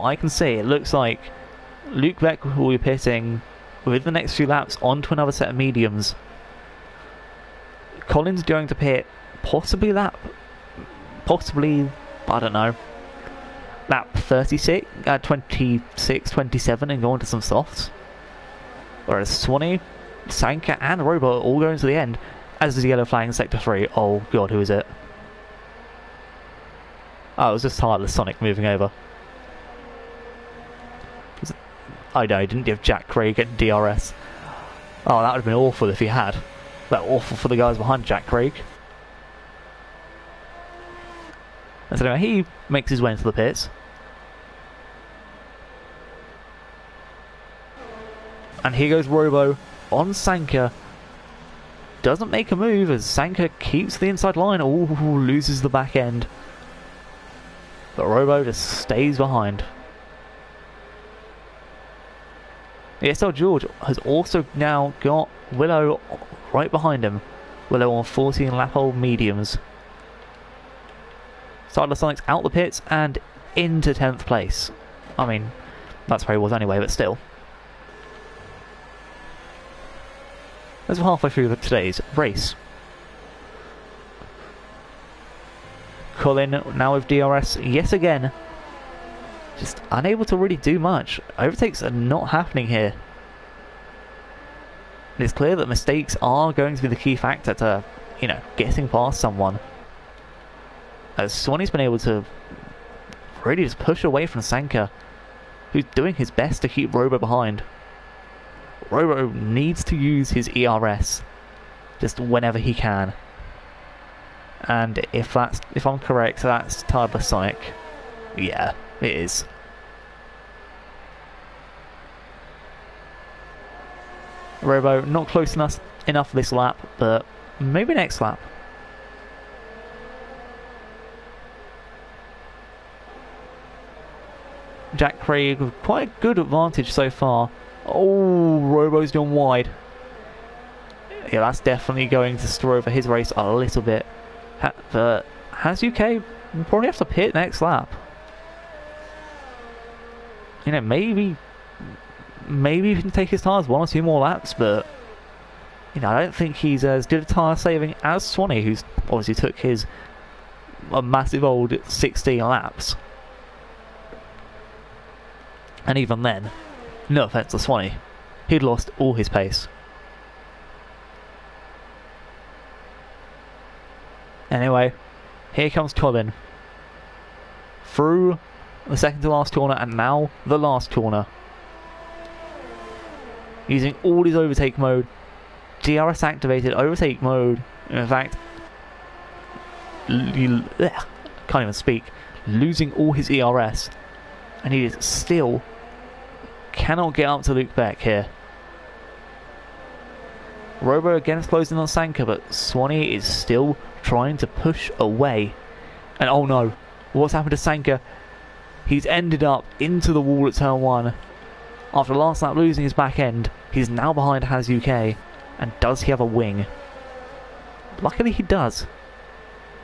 I can see, it looks like Luke Beck will be pitting within the next few laps onto another set of mediums. Colin's going to pit possibly, I don't know, lap 26, 26, 27 and go into some softs. Whereas Swanee, Sanka and Robo are all going to the end, as is the yellow flag in Sector 3. Oh god, who is it? Oh, it was just Tardless Sonic moving over. Oh no, he didn't give Jack Craig a DRS. Oh, that would have been awful if he had. That awful for the guys behind Jack Craig. And so anyway, he makes his way into the pits. And here goes Robo on Sanka. Doesn't make a move as Sanka keeps the inside line. Oh, loses the back end. But Robo just stays behind. ESL George has also now got Willow right behind him. Willow on 14 lap old mediums. Tardless Sonic's out the pits and into 10th place. I mean, that's where he was anyway, but still. As we're halfway through today's race. Colin now with DRS yet again. Just unable to really do much. Overtakes are not happening here. And it's clear that mistakes are going to be the key factor to, you know, getting past someone. as Swanee's been able to really just push away from Sanka, who's doing his best to keep Robo behind. Robo needs to use his ERS just whenever he can. And if I'm correct, that's Tireless Sonic. Yeah, it is. Robo not close enough this lap, but maybe next lap. Jack Craig with quite a good advantage so far. Oh, Robo's gone wide. Yeah, that's definitely going to screw over his race a little bit. But has UK will probably have to pit next lap. You know, maybe he can take his tyres 1 or 2 more laps, but you know, I don't think he's as good a tyre saving as Swanee, who's obviously took his a massive old 16 laps. And even then, no offence to Swanee, he'd lost all his pace. Anyway, here comes Colin. Through the second to last corner and now the last corner. Using all his overtake mode. DRS activated overtake mode. In fact, can't even speak. Losing all his ERS. And he is still cannot get up to Luke Beck here. Robo again is closing on Sanka, but Swanee is still trying to push away. And oh no, what's happened to Sanka? He's ended up into the wall at turn 1. After last lap losing his back end, he's now behind Has UK. And does he have a wing? Luckily he does.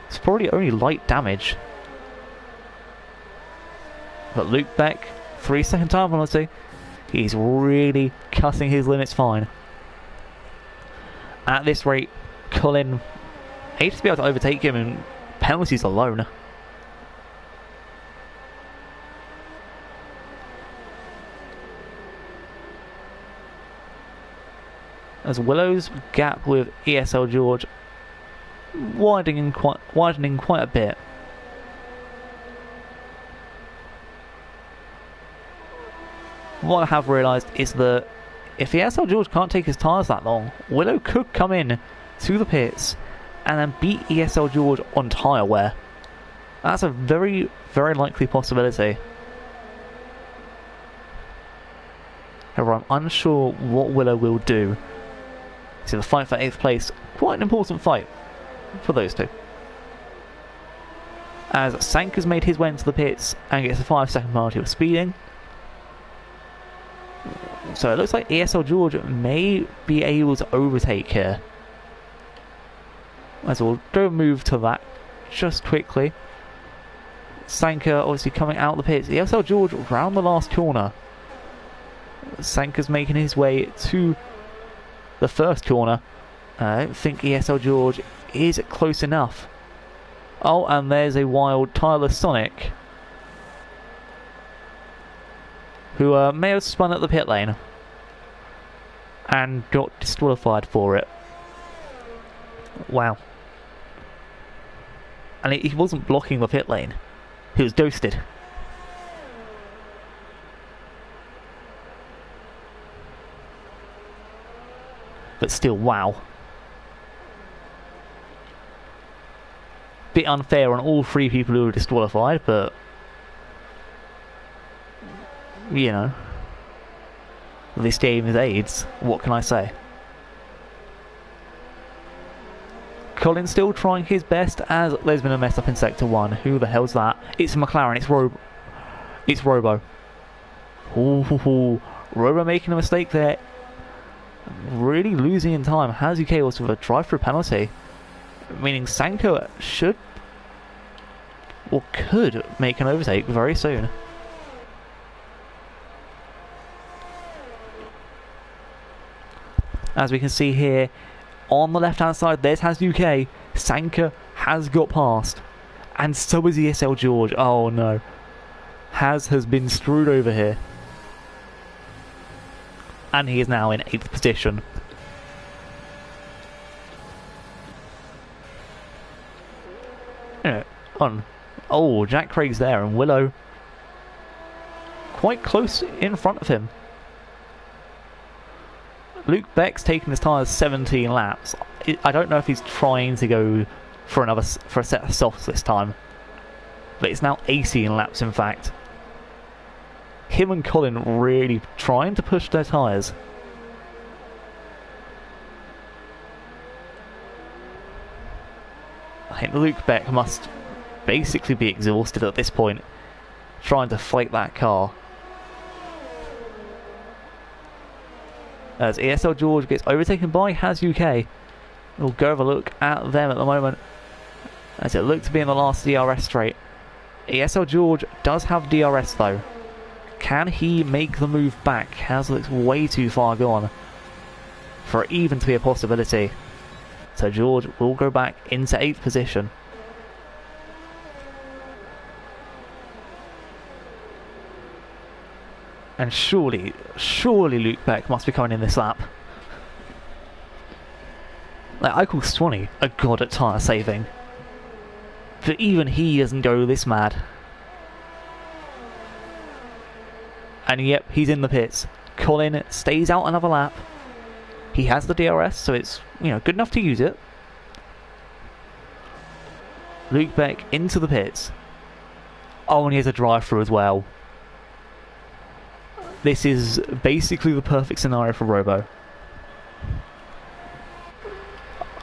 It's probably only light damage. But Luke Beck, 3-second time penalty. He's really cutting his limits fine. At this rate, Colin aims to be able to overtake him in penalties alone. As Willow's gap with ESL George widening quite a bit. What I have realised is that if ESL George can't take his tyres that long, Willow could come in to the pits and then beat ESL George on tyre wear. That's a very, very likely possibility. However, I'm unsure what Willow will do. So the fight for 8th place, quite an important fight for those two. As Sanka's made his way into the pits and gets a 5-second penalty for speeding. So it looks like ESL George may be able to overtake here. As we'll go move to that just quickly. Sanka obviously coming out of the pits. ESL George round the last corner. Sanka's making his way to the first corner. I don't think ESL George is close enough. Oh, and there's a wild Tireless Sonic, who may have spun at the pit lane and got disqualified for it. Wow. And he wasn't blocking the pit lane, he was ghosted. But still, wow. Bit unfair on all 3 people who were disqualified, but you know, this game is AIDS. What can I say? Colin still trying his best as there's been a mess up in Sector 1. Who the hell's that? It's McLaren, it's Robo. Ooh, Robo making a mistake there. Really losing in time. Has UK also with a drive-through penalty. Meaning Sanko should or could make an overtake very soon. As we can see here, on the left-hand side, there's Has UK. Sanka has got past. And so is ESL George. Oh no. Has been screwed over here. And he is now in 8th position. Anyway, on. Oh, Jack Craig's there, and Willow quite close in front of him. Luke Beck's taken his tyres 17 laps. I don't know if he's trying to go for a set of softs this time, but it's now 18 laps in fact. Him and Colin really trying to push their tyres. I think Luke Beck must basically be exhausted at this point, trying to fight that car. As ESL George gets overtaken by Has UK. We'll go have a look at them at the moment, as it looked to be in the last DRS straight. ESL George does have DRS though. Can he make the move back? Has looks way too far gone for it even to be a possibility. So George will go back into 8th position. And surely Luke Beck must be coming in this lap. Like, I call Swanee a god at tyre saving, but even he doesn't go this mad. And yep, he's in the pits. Colin stays out another lap. He has the DRS, so it's, you know, good enough to use it. Luke Beck into the pits. Oh, and he has a drive-through as well. This is basically the perfect scenario for Robo.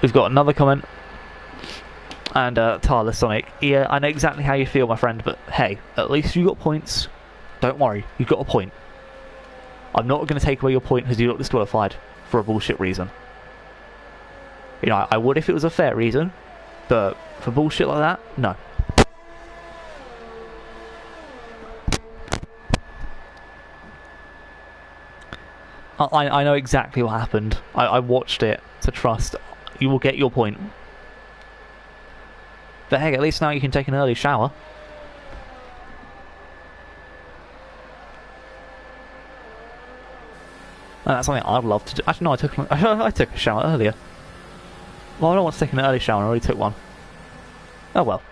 We've got another comment. And Tyler Sonic. Yeah, I know exactly how you feel, my friend, but hey, at least you got points. Don't worry, you got a point. I'm not going to take away your point because you got disqualified for a bullshit reason. You know, I would if it was a fair reason, but for bullshit like that, no. I know exactly what happened. I watched it, so trust. You will get your point. But heck, at least now you can take an early shower. That's something I'd love to do. Actually, no, I took a shower earlier. Well, I don't want to take an early shower, I already took one. Oh well.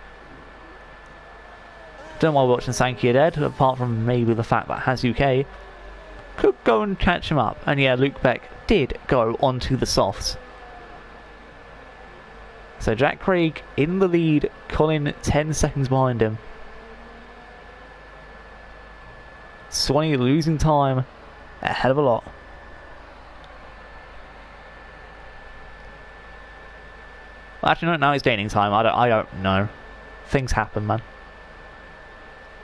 Don't know why we're watching Sankey dead, apart from maybe the fact that Has UK could go and catch him up. And yeah, Luke Beck did go onto the softs. So Jack Craig in the lead, Colin 10 seconds behind him. Swanee losing time a hell of a lot. Well, actually, no, now he's gaining time. I don't know. Things happen, man.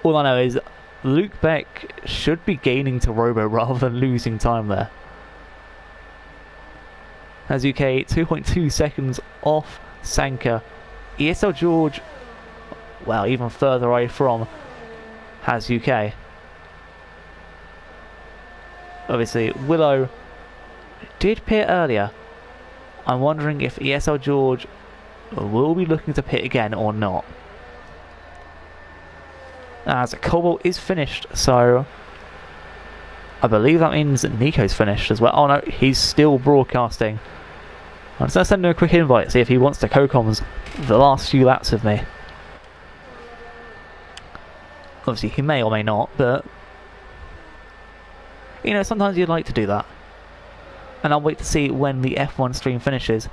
All I know is Luke Beck should be gaining to Robo rather than losing time there. Has UK 2.2 seconds off Sanka. ESL George, well, even further away from Has UK. Obviously, Willow did pit earlier. I'm wondering if ESL George will be looking to pit again or not. As Cobalt is finished, so I believe that means that Nico's finished as well. Oh no, he's still broadcasting. I'm just going to send him a quick invite, see if he wants to co-comms the last few laps with me. Obviously he may or may not, but you know, sometimes you'd like to do that. And I'll wait to see when the F1 stream finishes,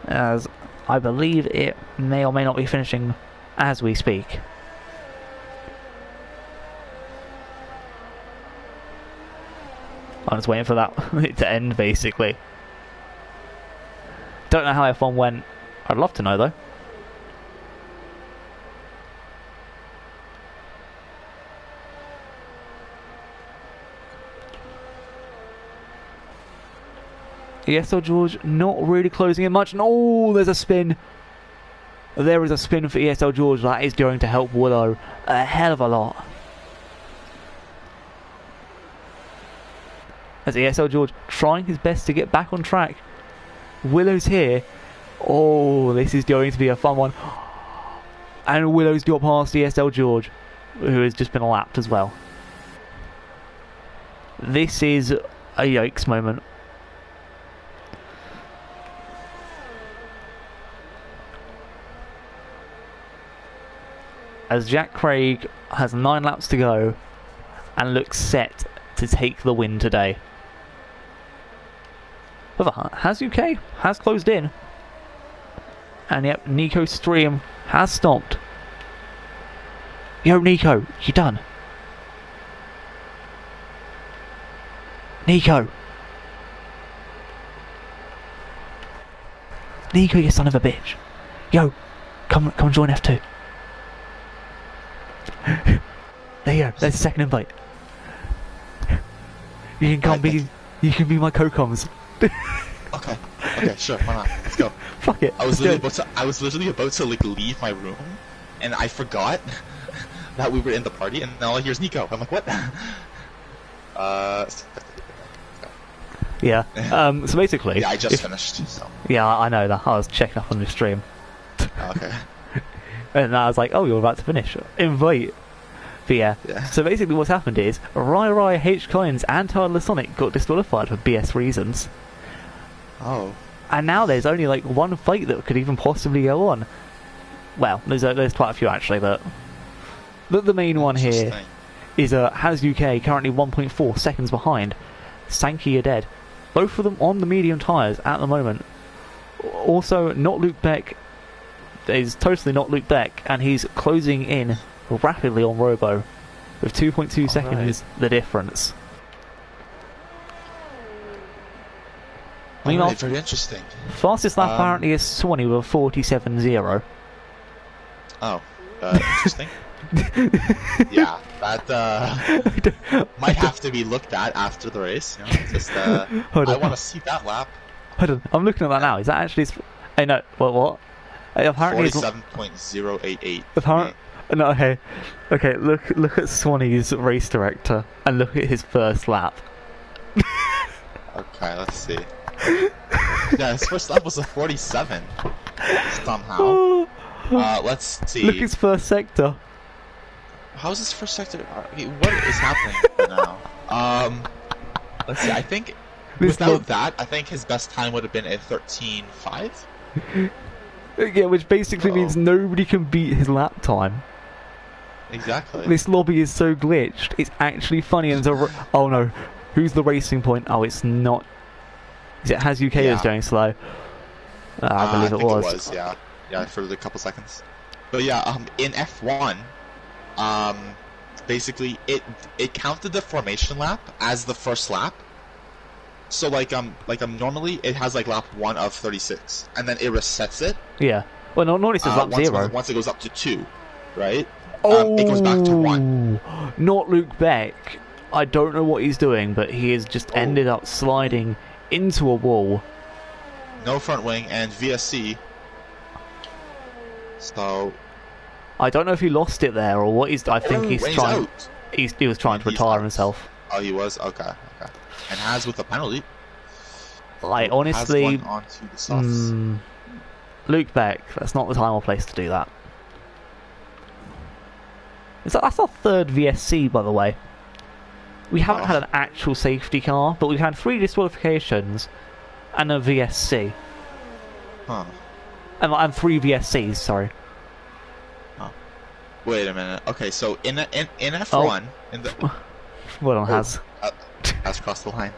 as I believe it may or may not be finishing as we speak. I'm just waiting for that to end, basically. Don't know how F1 went. I'd love to know, though. ESL George not really closing in much. No, there's a spin. There is a spin for ESL George. That is going to help Willow a hell of a lot. As ESL George trying his best to get back on track. Willow's here. Oh, this is going to be a fun one. And Willow's got past ESL George, who has just been lapped as well. This is a yikes moment. as Jack Craig has 9 laps to go and looks set to take the win today. However, Has UK has closed in. And yep, Nico's stream has stopped. Yo, Nico, you done? Nico, you son of a bitch. Yo, come join F2. There you go, there's a second invite. You can be my co-coms. Okay, sure, why not? Let's go. Fuck it. I was literally about to like leave my room, and I forgot that we were in the party, and now here's Nico. I'm like, what? Yeah. So basically. Yeah, I just finished. So. Yeah, I know that. I was checking up on the stream. Okay. And I was like, oh, you're about to finish. Invite. But yeah. So basically what's happened is Rai, H. Collins and Tyler Sonic got disqualified for BS reasons. Oh. And now there's only like one fight that could even possibly go on. Well, there's quite a few actually, but the main one here is Has UK currently 1.4 seconds behind. Sankey are dead. Both of them on the medium tyres at the moment. Also, not Luke Beck. Is totally not Luke Beck, and he's closing in rapidly on Robo with 2.2 seconds the difference. Meanwhile, very interesting. Fastest lap apparently is 20 with a 47.0. Oh, interesting. Yeah, that might have to be looked at after the race. You know, just I want to see that lap. Hold on, I'm looking at that now. Is that actually? Hey, no. What? Apparently, 47.088. Apparently, no. Okay. Look at Swanee's race director and look at his first lap. Okay, let's see. Yeah, his first lap was a 47. Somehow. Let's see. Look at his first sector. How's his first sector? What is happening now? Let's see. I think without that, I think his best time would have been a 13.5. Yeah, which basically means nobody can beat his lap time. Exactly. This lobby is so glitched. It's actually funny. And oh no, who's the racing point? Oh, it's not. Is it Has UK is going slow? I believe it was. Yeah, for a couple seconds. But yeah, in F1, basically it counted the formation lap as the first lap. So normally it has like lap 1 of 36, and then it resets it. Yeah. Well, no, normally it says lap 0. Once it goes up to 2, right? It goes back to 1. Not Luke Beck. I don't know what he's doing, but he has just ended up sliding into a wall. No front wing and VSC. So I don't know if he lost it there or what he's. I think he was trying to retire himself. Oh, he was. Okay. And Has with a penalty. Like honestly, Has one onto the softs. Luke Beck. That's not the time or place to do that. That's our third VSC, by the way. We haven't had an actual safety car, but we've had 3 disqualifications and a VSC. Huh. And 3 VSCs, sorry. Oh. Wait a minute. Okay, so in F1, in the well done, Has. Has crossed the line.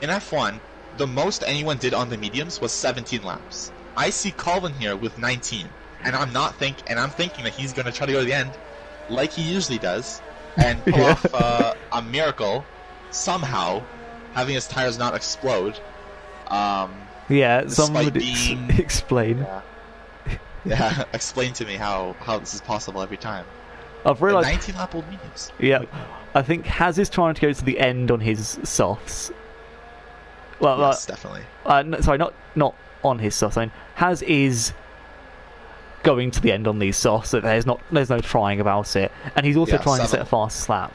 In F1, the most anyone did on the mediums was 17 laps. I see Colin here with 19, and I'm thinking that he's gonna try to go to the end, like he usually does, and pull off a miracle somehow, having his tires not explode. Yeah, someone would explain. Yeah, explain to me how this is possible every time. I've realised 19 lap old mediums. Yeah, I think Has is trying to go to the end on his softs. Well, yes, definitely. Sorry, not on his softs. I mean, Has is going to the end on these softs. So there's no trying about it, and he's also trying to set a fast lap,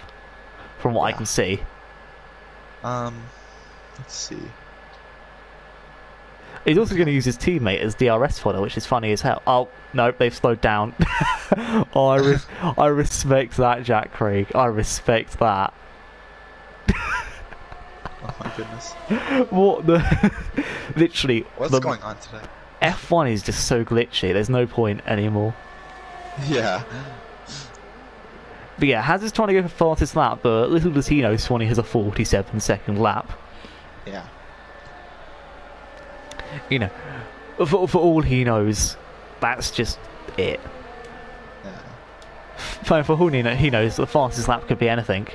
from what I can see. Let's see. He's also going to use his teammate as DRS fodder, which is funny as hell. Oh, no, they've slowed down. I respect that, Jack Craig. I respect that. Oh my goodness. What the... Literally... What's going on today? F1 is just so glitchy, there's no point anymore. Yeah. But yeah, Haz is trying to go for fastest lap, but little does he know Swanee has a 47-second lap. Yeah. You know, for all he knows, that's just it. Yeah. For all he knows, the fastest lap could be anything.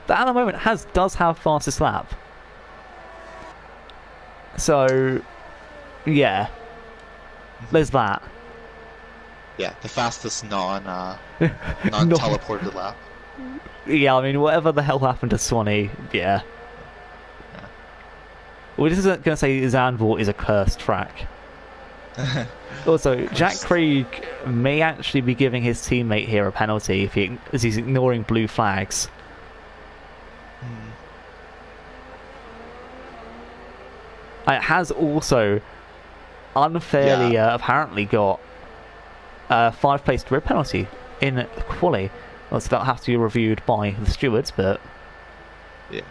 But at the moment, Haz does have fastest lap. So, yeah. There's that. Yeah, the fastest non-teleported lap. Yeah, I mean, whatever the hell happened to Swanee, yeah. Well, this isn't going to say Zandvoort is a cursed track. Also, Jack Craig may actually be giving his teammate here a penalty as he's ignoring blue flags. It has also unfairly apparently got a 5-place grid penalty in quali. Well, so that'll have to be reviewed by the stewards, but yeah.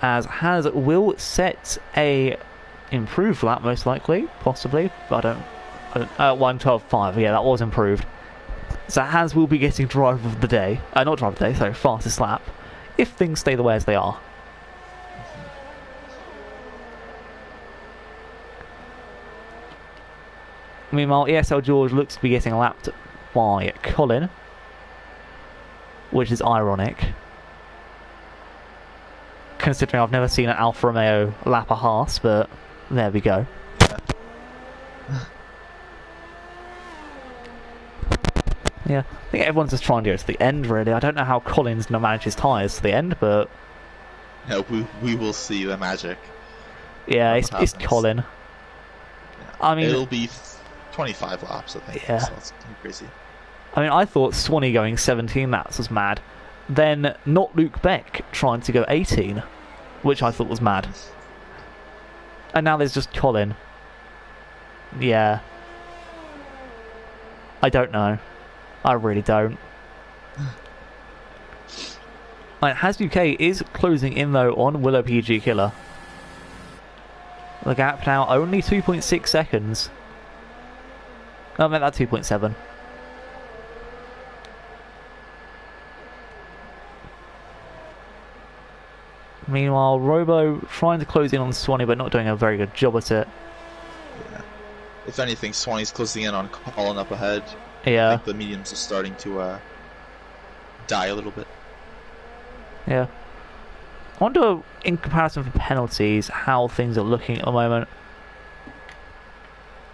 As Haz will set a improved lap most likely, possibly. But I don't 1:12.5. Yeah, that was improved. So Haz will be getting driver of the day. Not driver of the day, sorry, fastest lap, if things stay the way as they are. Meanwhile, ESL George looks to be getting lapped by Colin, which is ironic, considering I've never seen an Alfa Romeo lap a Haas, but there we go. Yeah, I think everyone's just trying to go to the end, really. I don't know how Colin's going to manage his tyres to the end, but Yeah, we will see the magic. Yeah, it's Colin. Yeah. I mean, it'll be 25 laps, I think. Yeah. So it's crazy. I mean, I thought Swanee going 17 laps was mad. Then not Luke Beck trying to go 18, which I thought was mad. And now there's just Colin. Yeah. I don't know. I really don't. Right, Haz UK is closing in though on Willow PG Killer. The gap now only 2.6 seconds. I meant that 2.7. Meanwhile, Robo trying to close in on Swanee, but not doing a very good job at it. Yeah. If anything, Swanee's closing in on Colin up ahead. Yeah. I think the mediums are starting to die a little bit. Yeah. I wonder, in comparison for penalties, how things are looking at the moment.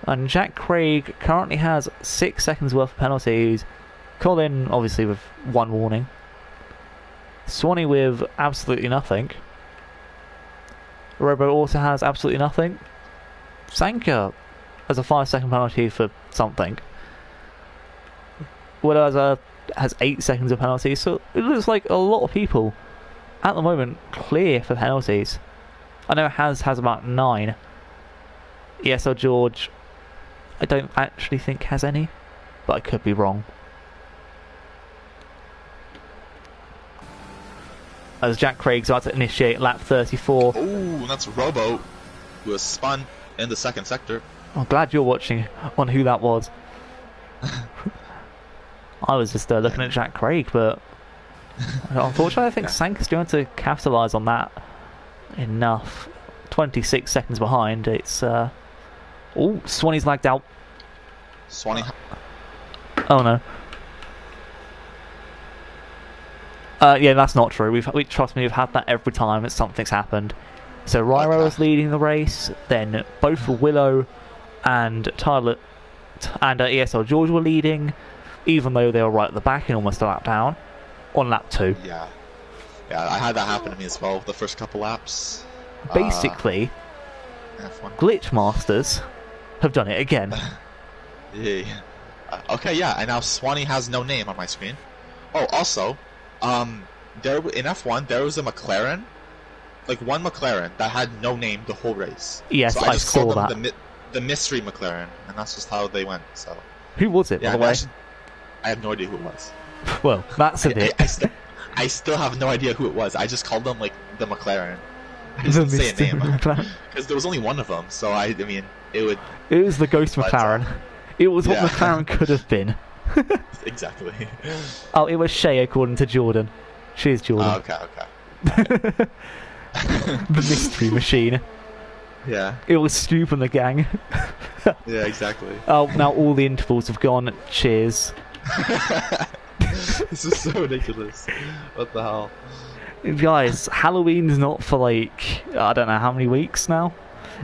And Jack Craig currently has 6 seconds worth of penalties. Colin, obviously, with 1 warning. Swanee with absolutely nothing. Robo also has absolutely nothing. Sanka has a 5-second penalty for something. Willow has 8 seconds of penalties, so it looks like a lot of people at the moment clear for penalties. I know has about 9. ESL George, I don't actually think has any, but I could be wrong. As Jack Craig's about to initiate lap 34. Oh, that's Robo, who has spun in the second sector. I'm glad you're watching on who that was. I was just looking at Jack Craig, but unfortunately I think Sanka's going to capitalise on that enough. 26 seconds behind. It's oh, Swanee's lagged out. Swanee. Oh no. Yeah, that's not true. Trust me, we've had that every time that something's happened. So Ryro was leading the race, then both Willow and Tyler and ESL George were leading, even though they were right at the back and almost a lap down on lap 2. Yeah, I had that happen to me as well. The first couple laps. Basically, F1. Glitch Masters have done it again. Yeah. Okay, yeah, and now Swanee has no name on my screen. Oh, also, there in F1 there was a McLaren, like one McLaren that had no name the whole race. Yes, so I just called saw them that. the mystery McLaren, and that's just how they went. So Who was it, by the way? I have no idea who it was. Well, that's a bit. I still have no idea who it was. I just called them like the McLaren. I just didn't say a name because there was only one of them. So I mean, it would. It was the Ghost McLaren. It was what Yeah. McLaren could have been. Exactly. Oh, it was Shea according to Jordan. She is Jordan. Oh, okay. The mystery machine. Yeah. It was Snoop and the gang. Yeah, exactly. Oh, now all the intervals have gone. Cheers. This is so ridiculous. What the hell? Guys, Halloween's not for like, I don't know how many weeks now.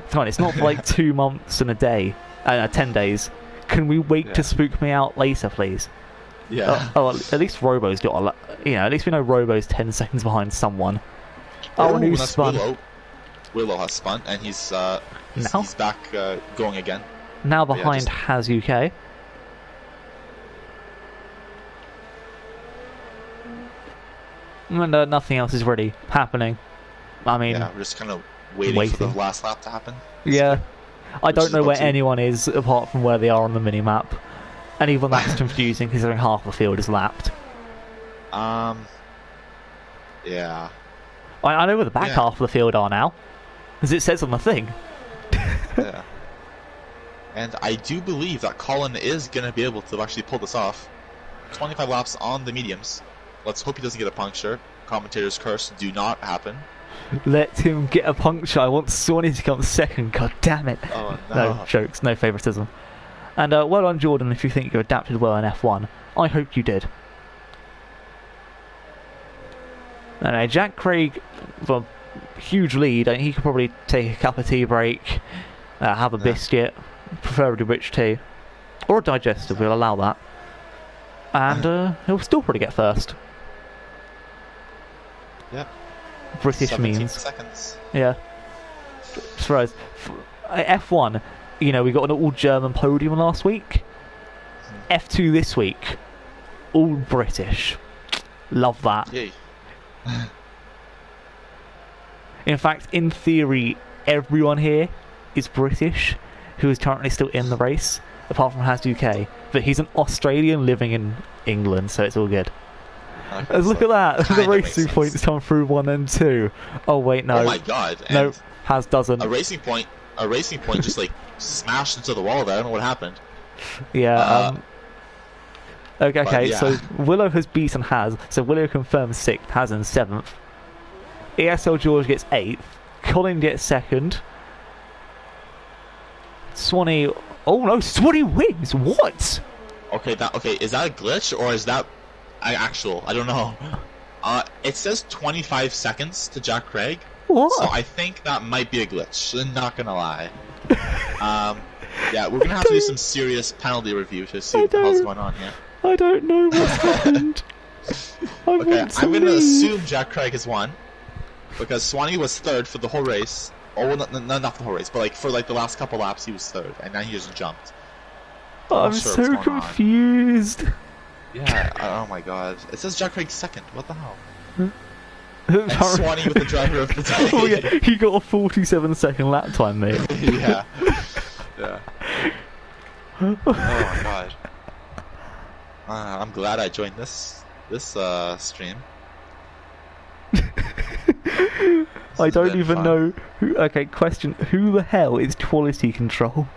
Fine, it's not for like 2 months and a day. 10 days. Can we wait to spook me out later, please? Yeah. At least Robo's got a lot. You know, at least we know Robo's 10 seconds behind someone. Oh, and who's that's spun? Willow. Willow has spun, and he's back going again. Now Yeah, behind just- has UK. And nothing else is really happening. I mean, Yeah, we're just kind of waiting for the Waiting. last lap to happen. yeah. I Which don't is know about where to- anyone is apart from where they are on the minimap. And even that's confusing considering half the field is lapped. Yeah. I know where the back Yeah. half of the field are now. As it says on the thing. Yeah. And I do believe that Colin is going to be able to actually pull this off. 25 laps on the mediums. Let's hope he doesn't get a puncture. Commentator's curse do not happen. Let him get a puncture. I want Swanee to come second. God damn it. Oh, No jokes, no favouritism. And well done, Jordan, if you think you adapted well in F1. I hope you did. And Jack Craig, well, huge lead. I think he could probably take a cup of tea break, have a biscuit, preferably rich tea, or a digestive. We'll allow that. And he'll still probably get first. Yep. British 17 means. seconds. Yeah. Surprise. F1, you know, we got an all-German podium last week. F2 this week, all British. Love that. Yay. In fact, in theory, everyone here is British who is currently still in the race, apart from Has UK. But he's an Australian living in England, so it's all good. Okay, Look so at that, the kinda makes racing sense. points come through 1 and 2. Oh wait, no. Oh my god. No, And Has doesn't. a racing point just like smashed into the wall there. I don't know what happened. Yeah, Okay, yeah. so Willow has beaten Has, so Willow confirms 6th, Has in 7th. ESL George gets 8th, Colin gets 2nd. Swanee... Oh no, Swanee wins! What? Okay, is that a glitch or is that actual? I don't know. It says 25 seconds to Jack Craig, What? so I think that might be a glitch. I'm not gonna lie. Yeah, we're gonna have to do some serious penalty review to see what the hell's going on here. I don't know what's happened. Okay, I'm gonna assume Jack Craig has won because Swanee was 3rd for the whole race. Oh, well, not the whole race, but like for like the last couple laps he was 3rd, and now he just jumped. I'm not sure so what's going on. confused. Yeah. Oh my god. It says Jack Craig 2nd. What the hell? And Swanee with the driver of the day. Oh yeah, he got a 47-second lap time, mate. Yeah. Yeah. Oh my god. I'm glad I joined this stream. I This has don't been even fun. know who. Okay, question: who the hell is quality control?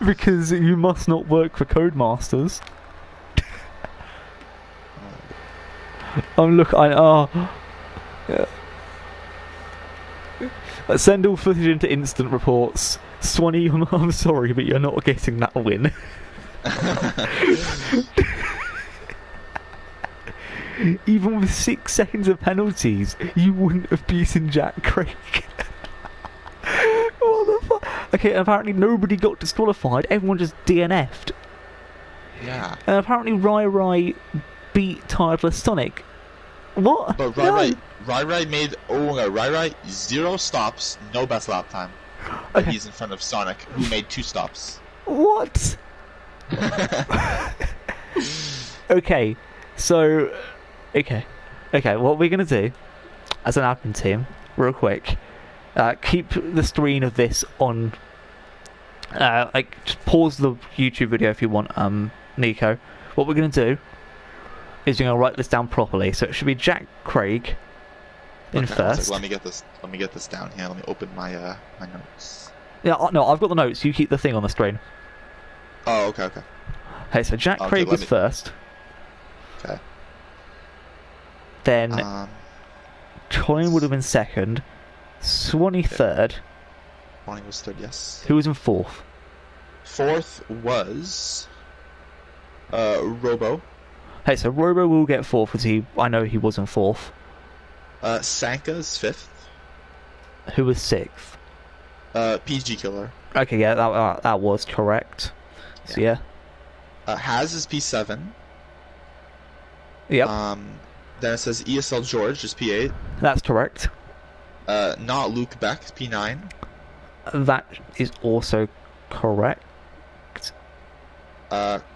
Because you must not work for Codemasters. Yeah. Send all footage into instant reports. Swanee, I'm sorry, but you're not getting that win. Even with 6 seconds of penalties, you wouldn't have beaten Jack Craig. What the fuck? Okay, apparently nobody got disqualified, everyone just DNF'd. Yeah. And apparently Rai beat Tireless Sonic. What? But No. Rai made Rai 0 stops, no best lap time. But Okay. he's in front of Sonic, who made 2 stops. What? Okay, so... Okay, what we're going to do, as an admin team, real quick, keep the screen of this on... like, just pause the YouTube video if you want, Nico. What we're going to do is we're going to write this down properly. So it should be Jack Craig in Okay, I was first. like, let me get this down here. Let me open my my notes. Yeah, no, I've got the notes. You keep the thing on the screen. Oh, okay. Hey, so Jack Okay, Craig let was me- first. Okay. Then Colin would have been second. Swanee third. Ronnie was third, yes. Who was in fourth? Fourth was Robo. Hey, so Robo will get fourth because I know he was in fourth. Sanka's fifth. Who was sixth? PG Killer. Okay, yeah, that was correct. So yeah. Has is P7. Yep, Then it says ESL George is P8. that's correct. Not Luke Beck, P9. That is also correct.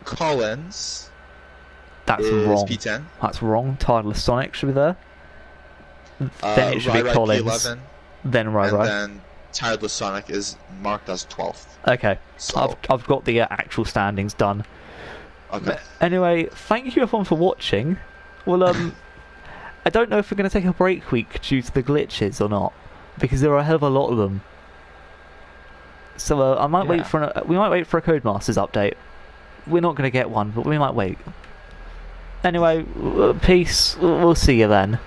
Collins That's is wrong. P10. That's wrong. Tidaless Sonic should be there. Then it should be Rai Collins. P11. Then Rai. And then Tireless Sonic is marked as 12th. Okay, So, I've got the actual standings done. okay. Anyway, thank you everyone for watching. Well, I don't know if we're going to take a break week due to the glitches or not, because there are a hell of a lot of them. So I might wait for we might wait for a Codemasters update. We're not going to get one, but we might wait. Anyway, peace. We'll see you then.